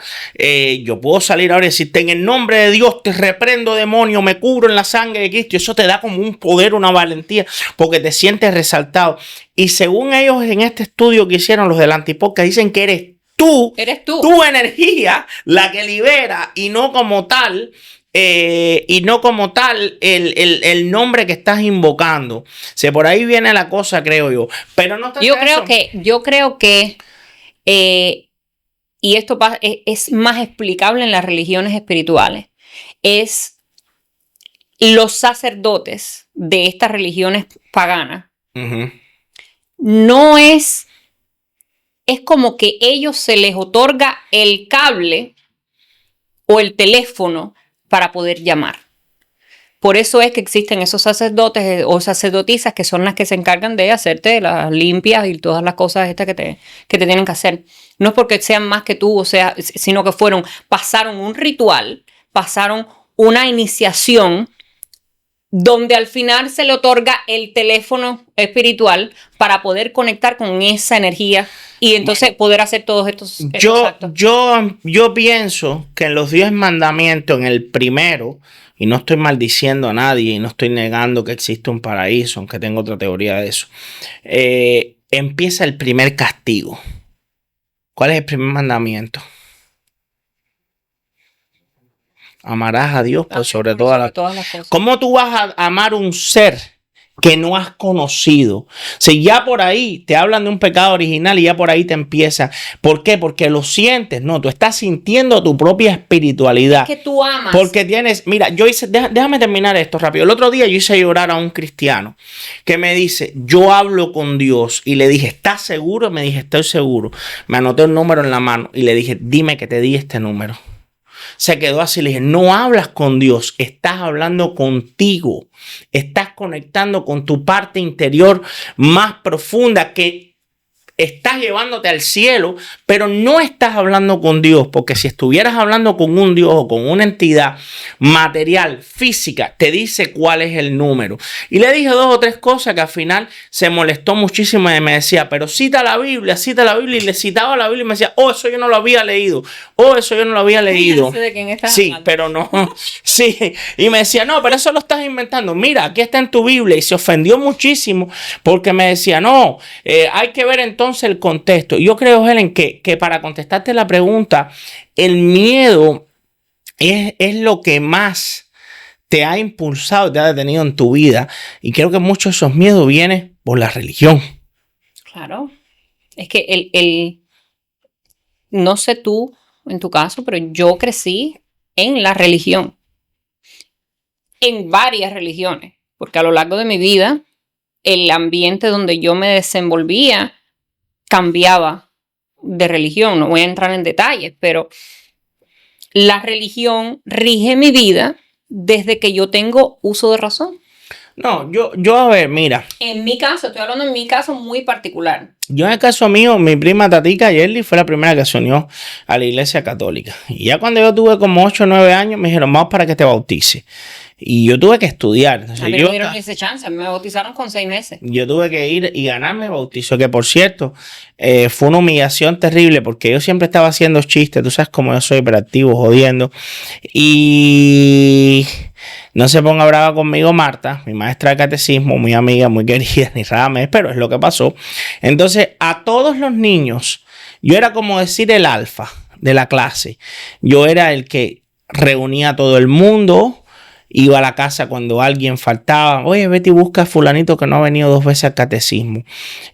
yo puedo salir ahora y decirte: en el nombre de Dios te reprendo, demonio, me cubro en la sangre de Cristo. Y eso te da como un poder, una valentía, porque te sientes resaltado. Y según ellos en este estudio que hicieron los del Antipodcast, dicen que eres tú, tu energía, la que libera, y no como tal... el nombre que estás invocando. O sea, por ahí viene la cosa, creo yo. Pero no yo creo que y esto es más explicable en las religiones espirituales. Es los sacerdotes de estas religiones paganas. Uh-huh. No es como que ellos se les otorga el cable o el teléfono para poder llamar. Por eso es que existen esos sacerdotes o sacerdotisas que son las que se encargan de hacerte las limpias y todas las cosas estas que te tienen que hacer. No es porque sean más que tú, sino que pasaron un ritual, pasaron una iniciación donde al final se le otorga el teléfono espiritual para poder conectar con esa energía y entonces poder hacer todos estos actos. Yo pienso que en los 10 mandamientos, en el primero, y no estoy maldiciendo a nadie y no estoy negando que existe un paraíso, aunque tengo otra teoría de eso, empieza el primer castigo. ¿Cuál es el primer mandamiento? Amarás a Dios por sobre todas las cosas. ¿Cómo tú vas a amar un ser que no has conocido? Si ya por ahí te hablan de un pecado original y ya por ahí te empieza. ¿Por qué? Porque lo sientes. No, tú estás sintiendo tu propia espiritualidad. Es que tú amas. Porque tienes, mira, yo hice, déjame terminar esto rápido. El otro día yo hice llorar a un cristiano que me dice: yo hablo con Dios. Y le dije: ¿estás seguro? Me dije: estoy seguro. Me anoté un número en la mano y le dije: dime que te di este número. Se quedó así, le dije: no hablas con Dios, estás hablando contigo, estás conectando con tu parte interior más profunda, que estás llevándote al cielo, pero no estás hablando con Dios, porque si estuvieras hablando con un Dios o con una entidad material, física, te dice cuál es el número. Y le dije 2 o 3 cosas que al final se molestó muchísimo y me decía: pero cita la Biblia, y le citaba la Biblia y me decía: oh, eso yo no lo había leído, ¿De quién estás sí, hablando? pero no, sí, y me decía: no, pero eso lo estás inventando, mira, aquí está en tu Biblia. Y se ofendió muchísimo porque me decía: no, hay que ver entonces el contexto. Yo creo, Helen, que para contestarte la pregunta, el miedo es lo que más te ha impulsado, te ha detenido en tu vida. Y creo que muchos de esos miedos vienen por la religión. Claro. Es que no sé tú, en tu caso, pero yo crecí en la religión. En varias religiones. Porque a lo largo de mi vida, el ambiente donde yo me desenvolvía cambiaba de religión. No voy a entrar en detalles, pero la religión rige mi vida desde que yo tengo uso de razón. No, yo a ver, mira. En mi caso, estoy hablando en mi caso muy particular. Yo en el caso mío, mi prima Tatica Yerli fue la primera que se unió a la iglesia católica. Y ya cuando yo tuve como 8 o 9 años, me dijeron: vamos para que te bautice. Y yo tuve que estudiar. O sea, a mí no me dieron esa chance, me bautizaron con 6 meses. Yo tuve que ir y ganarme el bautizo, que por cierto, fue una humillación terrible porque yo siempre estaba haciendo chistes, tú sabes cómo yo soy hiperactivo, jodiendo. Y no se ponga brava conmigo Marta, mi maestra de catecismo, muy amiga, muy querida, ni rara, pero es lo que pasó. Entonces, a todos los niños, yo era como decir el alfa de la clase. Yo era el que reunía a todo el mundo Iba a la casa cuando alguien faltaba. Oye, vete y busca a fulanito que no ha venido 2 veces al catecismo.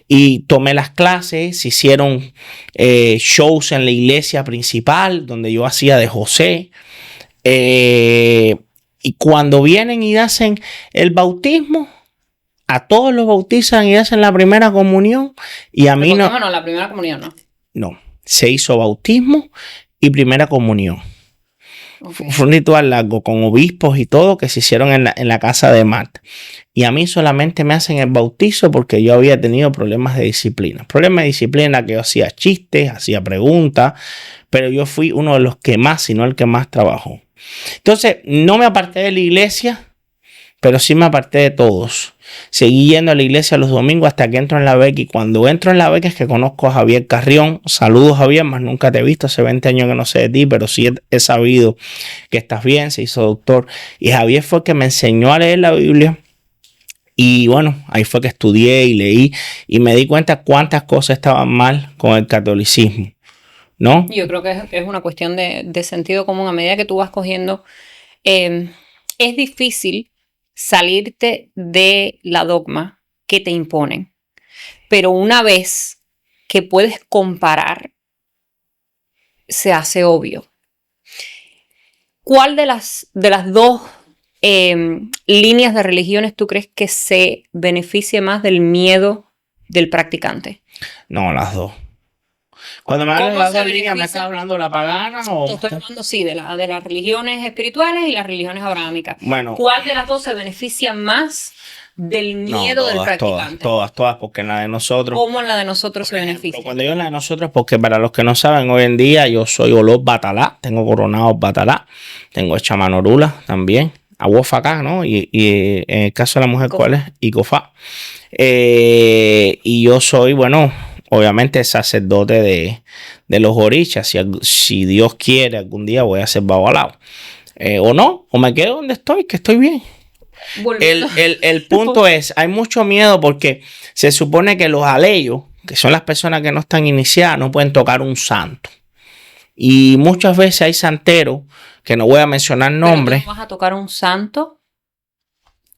Y tomé las clases, se hicieron shows en la iglesia principal, donde yo hacía de José. Y cuando vienen y hacen el bautismo, a todos los bautizan y hacen la primera comunión. Y a mí no. No, la primera comunión no. No, se hizo bautismo y primera comunión. Okay. Fue un ritual largo con obispos y todo que se hicieron en la casa de Marta. Y a mí solamente me hacen el bautizo porque yo había tenido problemas de disciplina. Problemas de disciplina que yo hacía chistes, hacía preguntas, pero yo fui uno de los que más, si no el que más trabajó. Entonces, no me aparté de la iglesia, pero sí me aparté de todos. Seguí yendo a la iglesia los domingos hasta que entro en la beca. Y cuando entro en la beca es que conozco a Javier Carrión. Saludos, Javier, más nunca te he visto. Hace 20 años que no sé de ti, pero sí he sabido que estás bien. Se hizo doctor. Y Javier fue el que me enseñó a leer la Biblia. Y bueno, ahí fue que estudié y leí. Y me di cuenta cuántas cosas estaban mal con el catolicismo, ¿no? Yo creo que es una cuestión de sentido común. A medida que tú vas cogiendo, es difícil salirte de la dogma que te imponen. Pero una vez que puedes comparar, se hace obvio. ¿Cuál de las dos líneas de religiones tú crees que se beneficie más del miedo del practicante? No, las dos. Cuando me hablas de las dos líneas, ¿me estás hablando de la pagana o...? Estoy hablando, sí, de las religiones espirituales y las religiones abrahámicas. Bueno. ¿Cuál de las dos se beneficia más del miedo del practicante? Todas, porque en la de nosotros... ¿Cómo en la de nosotros se beneficia? Cuando yo en la de nosotros, porque para los que no saben, hoy en día yo soy Olor Batalá, tengo coronado Batalá, tengo hecha Manorula también, Aguafacá, ¿no? Y en el caso de la mujer, Icofá. ¿cuál es? Icofá. Y yo soy, bueno, obviamente sacerdote de los orichas. Si Dios quiere, algún día voy a ser babalao. O no, o me quedo donde estoy, que estoy bien. El punto es, hay mucho miedo porque se supone que los aleyos, que son las personas que no están iniciadas, no pueden tocar un santo. Y muchas veces hay santeros, que no voy a mencionar nombres. Pero no vas a tocar un santo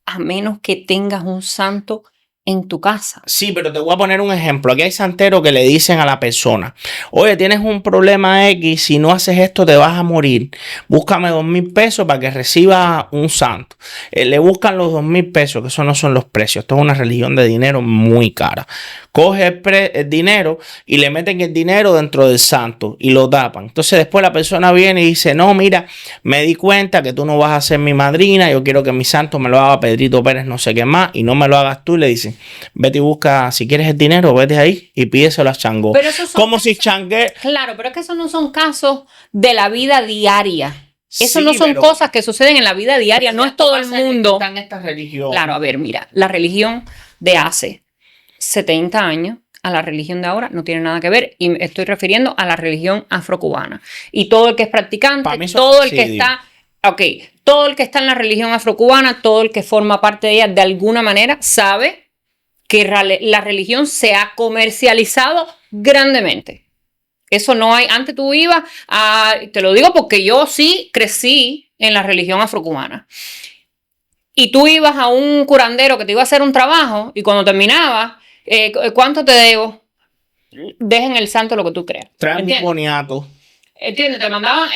a menos que tengas un santo en tu casa. Sí, pero te voy a poner un ejemplo. Aquí hay santeros que le dicen a la persona: oye, tienes un problema X, si no haces esto te vas a morir. Búscame 2,000 pesos para que reciba un santo. Le buscan los 2,000 pesos, que eso no son los precios. Esto es una religión de dinero muy cara. Coge el dinero y le meten el dinero dentro del santo y lo tapan. Entonces después la persona viene y dice: no, mira, me di cuenta que tú no vas a ser mi madrina, yo quiero que mi santo me lo haga Pedrito Pérez no sé qué más, y no me lo hagas tú. Y le dicen: vete y busca, si quieres el dinero, vete ahí y pídeselo a Changó. Como si Changué... Claro, pero es que esos no son casos de la vida diaria. Eso no son cosas que suceden en la vida diaria. No es todo el mundo. Está en esta religión. Claro, a ver, mira, la religión de hace 70 años a la religión de ahora no tiene nada que ver, y me estoy refiriendo a la religión afrocubana. Y todo el que es practicante, todo el que está, todo el que está en la religión afrocubana, todo el que forma parte de ella de alguna manera sabe que la religión se ha comercializado grandemente. Eso no hay. Antes tú ibas a, te lo digo porque yo sí crecí en la religión afrocubana. Y tú ibas a un curandero que te iba a hacer un trabajo y cuando terminaba, ¿cuánto te debo? Dejen el santo lo que tú creas. Trae un boniato. ¿Entiendes? Te mandaban,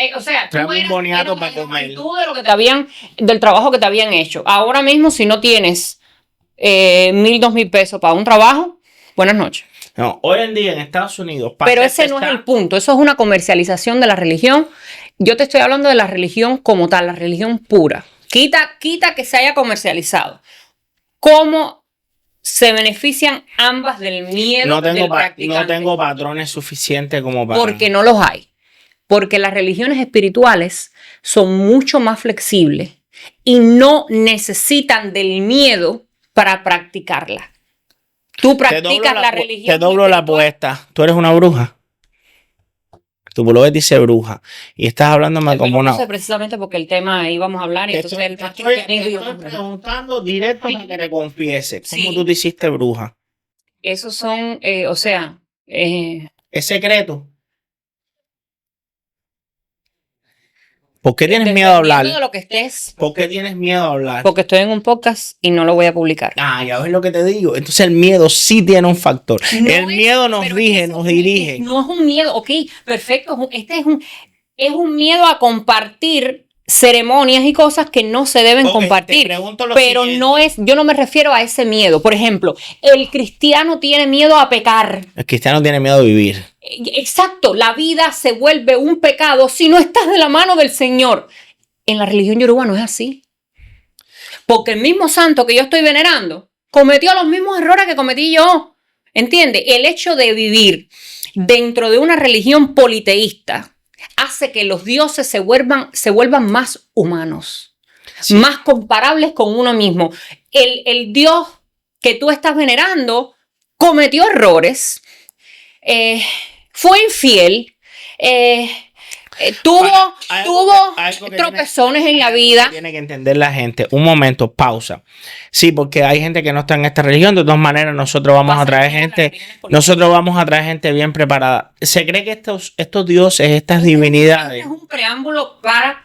trae un boniato para comer. Tú de lo que te habían, del trabajo que te habían hecho. Ahora mismo, si no tienes 1,000, 2,000 pesos para un trabajo, buenas noches. No, hoy en día en Estados Unidos... Pero ese no es el punto. Eso es una comercialización de la religión. Yo te estoy hablando de la religión como tal, la religión pura. Quita que se haya comercializado. ¿Cómo se benefician ambas del miedo del practicante? No tengo patrones suficientes como para... Porque no los hay. Porque las religiones espirituales son mucho más flexibles y no necesitan del miedo para practicarla. Tú practicas la religión. Te doblo la apuesta. Tú eres una bruja. Tu blog dice bruja. Y estás hablándome como una... No sé, precisamente porque el tema ahí vamos a hablar. Y entonces estoy preguntando directo para que te confiese. ¿Cómo tú te hiciste bruja? Esos son, ¿Es secreto? ¿Por qué tienes miedo a hablar? De lo que estés. ¿Por qué tienes miedo a hablar? Porque estoy en un podcast y no lo voy a publicar. Ah, ya ves lo que te digo. Entonces el miedo sí tiene un factor. El miedo nos rige, nos dirige. No es un miedo, ok, perfecto. Este es un miedo a compartir ceremonias y cosas que no se deben compartir. Pero no es, yo no me refiero a ese miedo. Por ejemplo, el cristiano tiene miedo a pecar. El cristiano tiene miedo a vivir. Exacto, la vida se vuelve un pecado si no estás de la mano del Señor. En la religión yoruba no es así. Porque el mismo santo que yo estoy venerando cometió los mismos errores que cometí yo. ¿Entiendes? El hecho de vivir dentro de una religión politeísta hace que los dioses se vuelvan más humanos, sí, más comparables con uno mismo. El Dios que tú estás venerando cometió errores, fue infiel, tuvo tropezones en la vida. Tiene que entender la gente. Un momento, pausa. Sí, porque hay gente que no está en esta religión. De todas maneras, nosotros vamos a traer gente. Nosotros vamos a traer gente bien preparada. Se cree que estos dioses, estas divinidades. Es un preámbulo para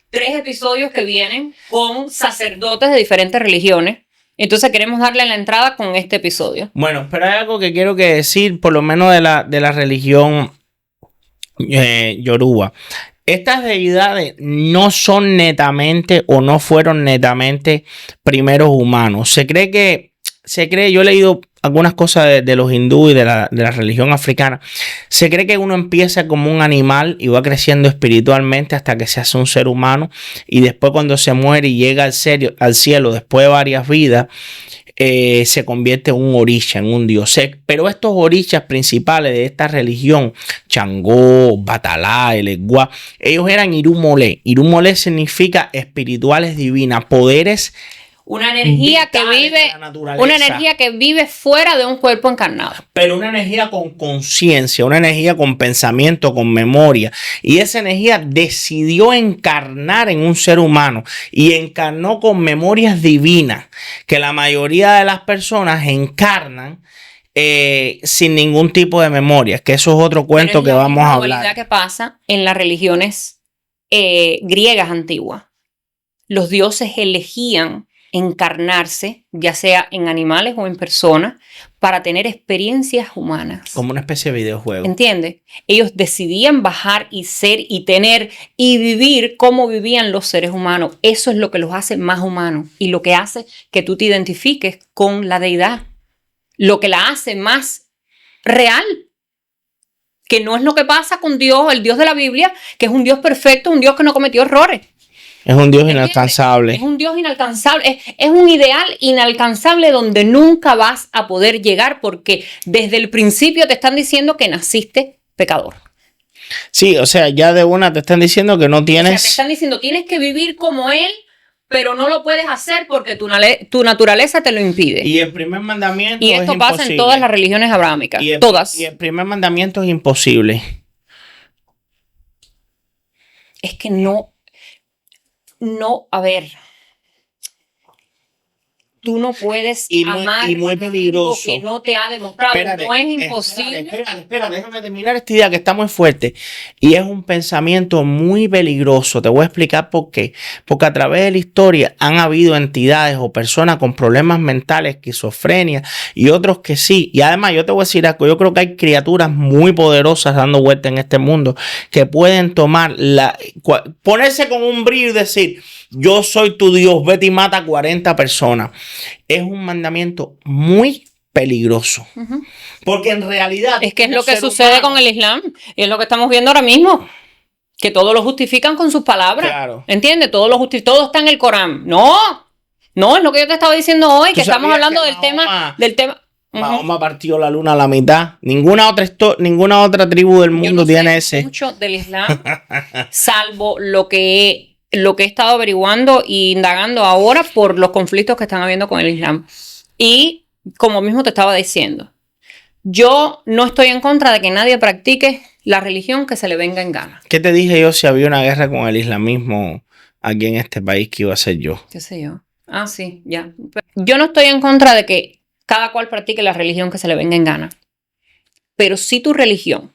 3 episodios que vienen con sacerdotes de diferentes religiones. Entonces queremos darle la entrada con este episodio. Bueno, pero hay algo que quiero que decir, por lo menos de la religión yoruba. Estas deidades no son netamente o no fueron netamente primeros humanos. Se cree, yo he leído algunas cosas de los hindúes y de la religión africana. Se cree que uno empieza como un animal y va creciendo espiritualmente hasta que se hace un ser humano, y después cuando se muere y llega al cielo después de varias vidas, se convierte en un orisha, en un dios. Pero estos orishas principales de esta religión, Changó, Batalá, Elegua, ellos eran Irumolé. Irumolé significa espirituales divinas, poderes. Una energía que vive fuera de un cuerpo encarnado. Pero una energía con conciencia, una energía con pensamiento, con memoria. Y esa energía decidió encarnar en un ser humano y encarnó con memorias divinas, que la mayoría de las personas encarnan sin ningún tipo de memoria, que eso es otro cuento que vamos a hablar. La que pasa en las religiones griegas antiguas. Los dioses elegían encarnarse, ya sea en animales o en personas, para tener experiencias humanas. Como una especie de videojuego. ¿Entiendes? Ellos decidían bajar y ser y tener y vivir como vivían los seres humanos. Eso es lo que los hace más humanos y lo que hace que tú te identifiques con la deidad. Lo que la hace más real. Que no es lo que pasa con Dios, el Dios de la Biblia, que es un Dios perfecto, un Dios que no cometió errores. Es un Dios inalcanzable. Es un Dios inalcanzable. Es un ideal inalcanzable donde nunca vas a poder llegar porque desde el principio te están diciendo que naciste pecador. Sí, o sea, ya de una te están diciendo que no tienes... O sea, te están diciendo tienes que vivir como Él, pero no lo puedes hacer porque tu naturaleza te lo impide. Y el primer mandamiento y esto pasa en todas las religiones abrahámicas. Todas. Y el primer mandamiento es imposible. Es que no, a ver, tú no puedes amar y muy peligroso. Que no te ha demostrado. Espérate, no es imposible. Espera, déjame terminar esta idea que está muy fuerte. Y es un pensamiento muy peligroso. Te voy a explicar por qué. Porque a través de la historia han habido entidades o personas con problemas mentales, esquizofrenia y otros que sí. Y además yo te voy a decir algo. Yo creo que hay criaturas muy poderosas dando vuelta en este mundo que pueden tomar ponerse con un brillo y decir: yo soy tu Dios, vete y mata a 40 personas. Es un mandamiento muy peligroso. Uh-huh. Porque en realidad... Es que es lo que sucede con el Islam. Y es lo que estamos viendo ahora mismo. Que todos lo justifican con sus palabras. Claro. ¿Entiendes? Todo está en el Corán. No, es lo que yo te estaba diciendo hoy. Que estamos hablando del tema... Mahoma partió la luna a la mitad. Ninguna otra tribu del mundo tiene ese. Mucho del Islam. Salvo lo que he estado averiguando e indagando ahora por los conflictos que están habiendo con el Islam. Y como mismo te estaba diciendo, yo no estoy en contra de que nadie practique la religión que se le venga en gana. ¿Qué te dije yo si había una guerra con el islamismo aquí en este país que iba a ser yo? ¿Qué sé yo? Ah, sí, ya. Yo no estoy en contra de que cada cual practique la religión que se le venga en gana. Pero si tu religión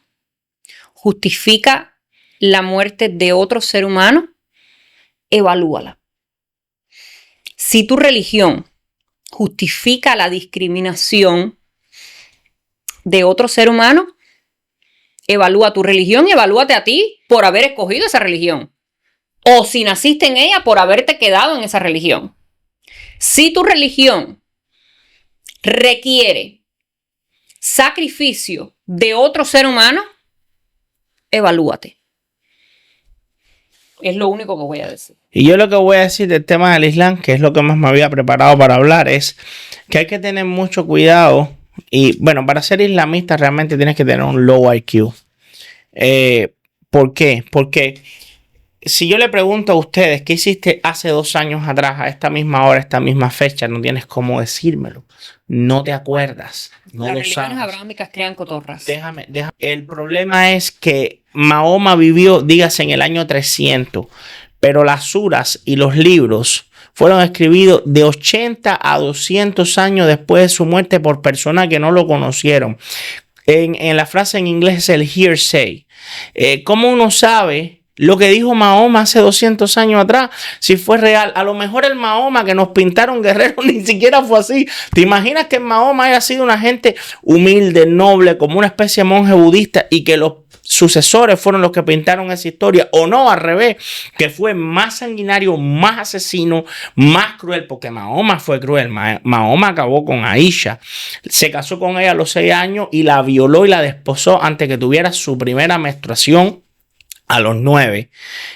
justifica la muerte de otro ser humano, evalúala. Si tu religión justifica la discriminación de otro ser humano, evalúa tu religión y evalúate a ti por haber escogido esa religión. O si naciste en ella por haberte quedado en esa religión. Si tu religión requiere sacrificio de otro ser humano, evalúate. Es lo único que voy a decir. Y yo lo que voy a decir del tema del Islam, que es lo que más me había preparado para hablar, es que hay que tener mucho cuidado. Y bueno, para ser islamista realmente tienes que tener un low IQ. ¿Por qué? Porque si yo le pregunto a ustedes qué hiciste hace 2 años atrás, a esta misma hora, a esta misma fecha, no tienes cómo decírmelo. No te acuerdas. No Las lo religiones sabes. abrámicas crean cotorras. Déjame. El problema es que Mahoma vivió, dígase, en el año 300, pero las suras y los libros fueron escritos de 80 a 200 años después de su muerte por personas que no lo conocieron. En la frase en inglés es el hearsay. ¿Cómo uno sabe lo que dijo Mahoma hace 200 años atrás, si fue real? A lo mejor el Mahoma que nos pintaron guerreros ni siquiera fue así. ¿Te imaginas que Mahoma haya sido una gente humilde, noble, como una especie de monje budista y que los sucesores fueron los que pintaron esa historia? O no, al revés, que fue más sanguinario, más asesino, más cruel, porque Mahoma fue cruel. Mahoma acabó con Aisha, se casó con ella a los 6 años y la violó y la desposó antes que tuviera su primera menstruación a los 9.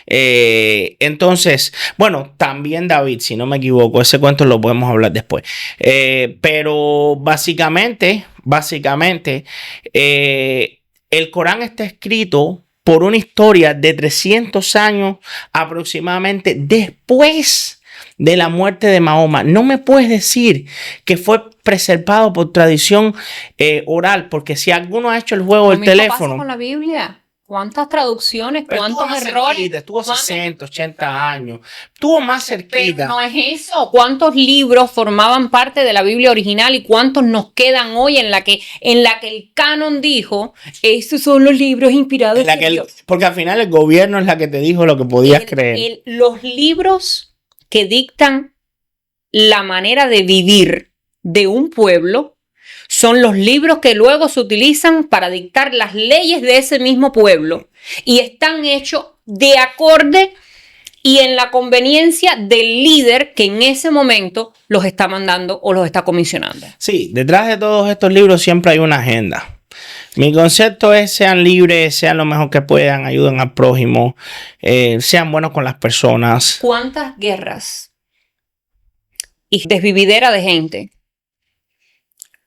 Entonces, bueno, también David, si no me equivoco, ese cuento lo podemos hablar después. Pero básicamente, el Corán está escrito por una historia de 300 años aproximadamente después de la muerte de Mahoma. No me puedes decir que fue preservado por tradición oral, porque si alguno ha hecho el juego del teléfono. Pasa con la Biblia. ¿Cuántas traducciones? ¿Cuántos errores? Estuvo 60, 80 años. Estuvo más cerquita. Pero no es eso. ¿Cuántos libros formaban parte de la Biblia original y cuántos nos quedan hoy en la que el canon dijo, estos son los libros inspirados por Dios? Porque al final el gobierno es la que te dijo lo que podías creer. Los libros que dictan la manera de vivir de un pueblo son los libros que luego se utilizan para dictar las leyes de ese mismo pueblo y están hechos de acorde y en la conveniencia del líder que en ese momento los está mandando o los está comisionando. Sí, detrás de todos estos libros siempre hay una agenda. Mi concepto es: sean libres, sean lo mejor que puedan, ayuden al prójimo, sean buenos con las personas. ¿Cuántas guerras y desvividera de gente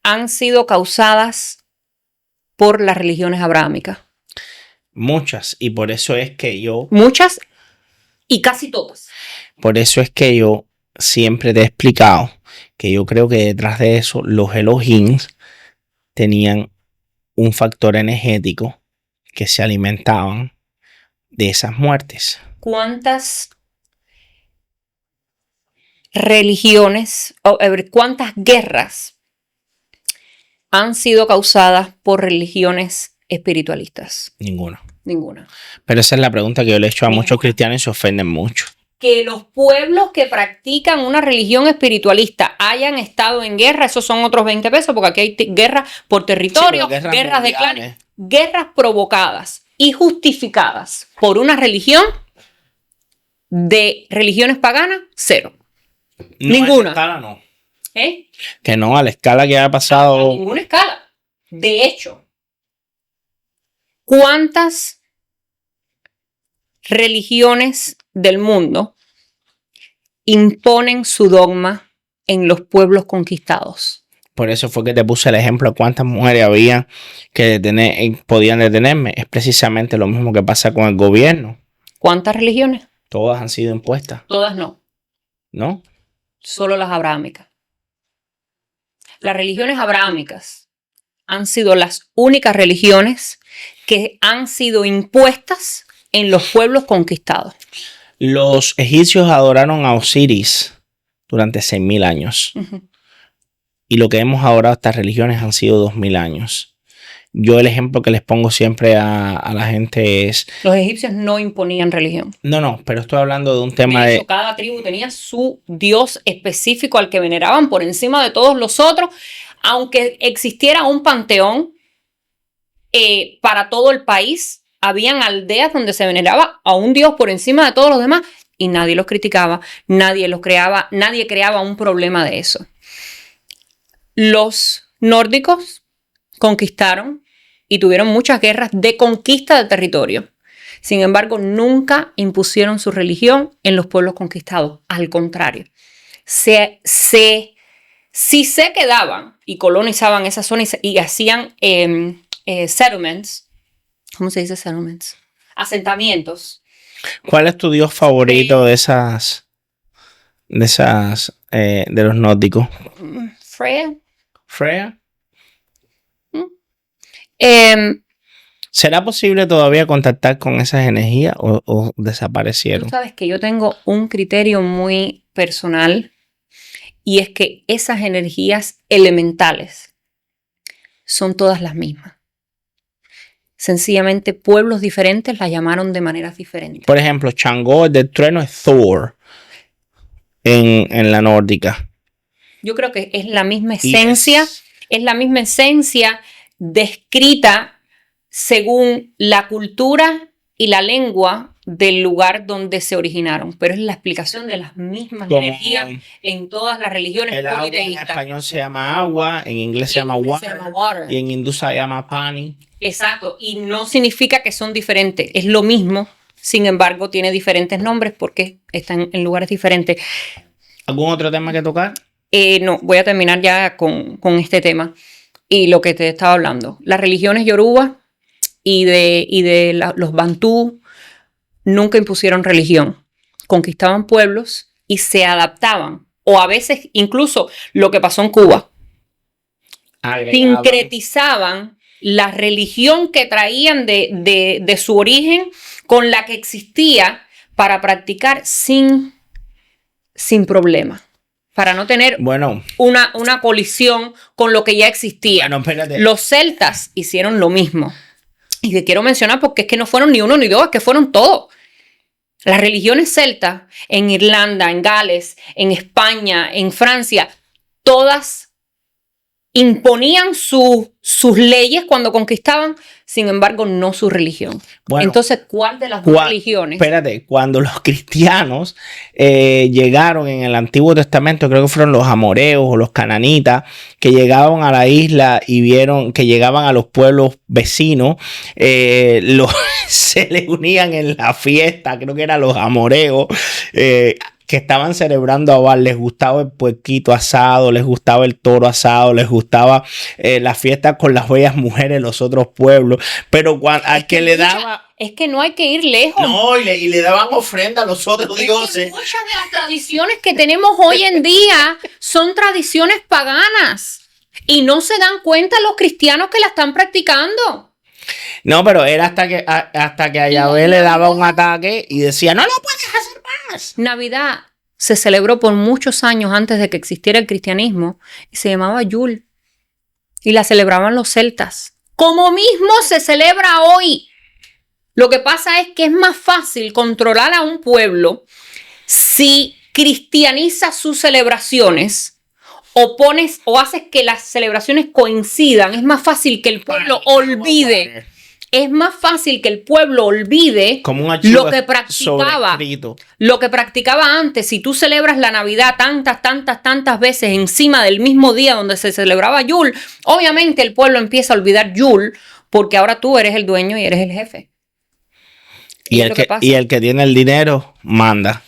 han sido causadas por las religiones abrámicas? Muchas, y por eso es que yo... Muchas y casi todas. Por eso es que yo siempre te he explicado que yo creo que detrás de eso los Elohim tenían un factor energético que se alimentaban de esas muertes. ¿Cuántas religiones, cuántas guerras han sido causadas por religiones espiritualistas? Ninguna. Pero esa es la pregunta que yo le he hecho a muchos cristianos y se ofenden mucho. Que los pueblos que practican una religión espiritualista hayan estado en guerra, esos son otros 20 pesos, porque aquí hay guerras por territorio, sí, guerras de clanes, guerras provocadas y justificadas por una religión de religiones paganas, cero. No, ninguna. A la escala no. Que no, a la escala que ha pasado. A ninguna escala. De hecho, ¿cuántas religiones del mundo imponen su dogma en los pueblos conquistados? Por eso fue que te puse el ejemplo de cuántas mujeres había que podían detenerme. Es precisamente lo mismo que pasa con el gobierno. ¿Cuántas religiones? Todas han sido impuestas. Todas no. ¿No? Solo las abrámicas. Las religiones abrámicas han sido las únicas religiones que han sido impuestas en los pueblos conquistados. Los egipcios adoraron a Osiris durante 6.000 años. Y lo que hemos adorado estas religiones han sido 2.000 años. Yo el ejemplo que les pongo siempre a la gente es... Los egipcios no imponían religión. No, pero estoy hablando de un tema de hecho, cada tribu tenía su dios específico al que veneraban por encima de todos los otros, aunque existiera un panteón para todo el país, habían aldeas donde se veneraba a un dios por encima de todos los demás y nadie los criticaba, nadie los creaba, nadie creaba un problema de eso. Los nórdicos conquistaron y tuvieron muchas guerras de conquista de territorio. Sin embargo, nunca impusieron su religión en los pueblos conquistados. Al contrario, si se quedaban y colonizaban esa zona y hacían settlements, ¿cómo se dice settlements? Asentamientos. ¿Cuál es tu dios favorito de los nórdicos? Freya. ¿Freya? ¿Será posible todavía contactar con esas energías o desaparecieron? Tú sabes que yo tengo un criterio muy personal y es que esas energías elementales son todas las mismas. Sencillamente pueblos diferentes las llamaron de maneras diferentes. Por ejemplo, Changó, el del trueno, es Thor en la nórdica. Yo creo que es la misma esencia, es la misma esencia descrita según la cultura y la lengua del lugar donde se originaron, pero es la explicación de las mismas energías en todas las religiones politeístas. En español se llama agua, en inglés se llama water, y en hindú se llama pani. Exacto, y no significa que son diferentes, es lo mismo, sin embargo tiene diferentes nombres porque están en lugares diferentes. ¿Algún otro tema que tocar? No, voy a terminar ya con este tema y lo que te estaba hablando. Las religiones yoruba y de los bantú nunca impusieron religión. Conquistaban pueblos y se adaptaban. O a veces incluso lo que pasó en Cuba. Sincretizaban la religión que traían de su origen con la que existía para practicar sin problema. Para no tener una colisión con lo que ya existía. Los celtas hicieron lo mismo. Y te quiero mencionar porque es que no fueron ni uno ni dos, es que fueron todos. Las religiones celtas en Irlanda, en Gales, en España, en Francia, todas imponían sus leyes cuando conquistaban, sin embargo, no su religión. Bueno, entonces, ¿cuál de las dos religiones? Espérate, cuando los cristianos llegaron en el Antiguo Testamento, creo que fueron los amoreos o los cananitas, que llegaban a la isla y vieron que llegaban a los pueblos vecinos, se les unían en la fiesta, creo que eran los amoreos, que estaban celebrando a Baal, les gustaba el puerquito asado, les gustaba el toro asado, les gustaba la fiesta con las bellas mujeres de los otros pueblos, pero al que le daba... Es que no hay que ir lejos. No, y le daban ofrenda a los otros dioses. Muchas de las tradiciones que tenemos hoy en día son tradiciones paganas y no se dan cuenta los cristianos que la están practicando. No, pero era hasta que a Yahvé le daba un ataque y decía, no lo puedes hacer más. Navidad se celebró por muchos años antes de que existiera el cristianismo y se llamaba Yule y la celebraban los celtas. Como mismo se celebra hoy. Lo que pasa es que es más fácil controlar a un pueblo si cristianizas sus celebraciones o haces que las celebraciones coincidan. Es más fácil que el pueblo olvide. Es más fácil que el pueblo olvide lo que practicaba. Lo que practicaba antes. Si tú celebras la Navidad tantas veces encima del mismo día donde se celebraba Yule, obviamente el pueblo empieza a olvidar Yule porque ahora tú eres el dueño y eres el jefe. Y el que tiene el dinero manda.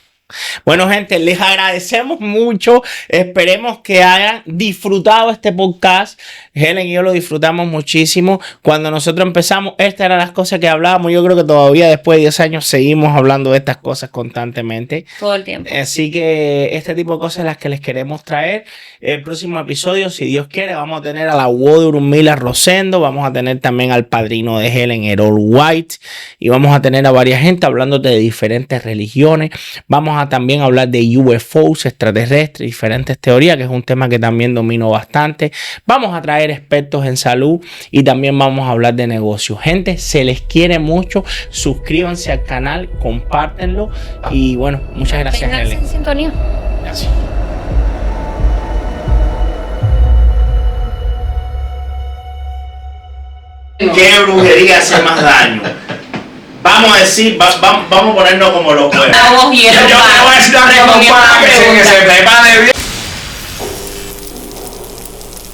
Bueno, gente, les agradecemos mucho. Esperemos que hayan disfrutado este podcast. Helen y yo lo disfrutamos muchísimo. Cuando nosotros empezamos, estas eran las cosas que hablábamos. Yo creo que todavía después de 10 años seguimos hablando de estas cosas constantemente. Todo el tiempo. Así que este tipo de cosas es las que les queremos traer. El próximo episodio, si Dios quiere, vamos a tener a la voz de Urmila Rosendo. Vamos a tener también al padrino de Helen, Errol White. Y vamos a tener a varias gente hablándote de diferentes religiones. Vamos a a también hablar de UFOs, extraterrestres, diferentes teorías, que es un tema que también domino bastante. Vamos a traer expertos en salud y también vamos a hablar de negocios. Gente, se les quiere mucho. Suscríbanse al canal, compártenlo y bueno, muchas gracias, Helen. En sintonía. Gracias. ¿Qué brujería hace más daño? Vamos a decir, vamos a ponernos como los jueves. Vamos bien. Yo te voy a decir una cosa, que se prepare bien.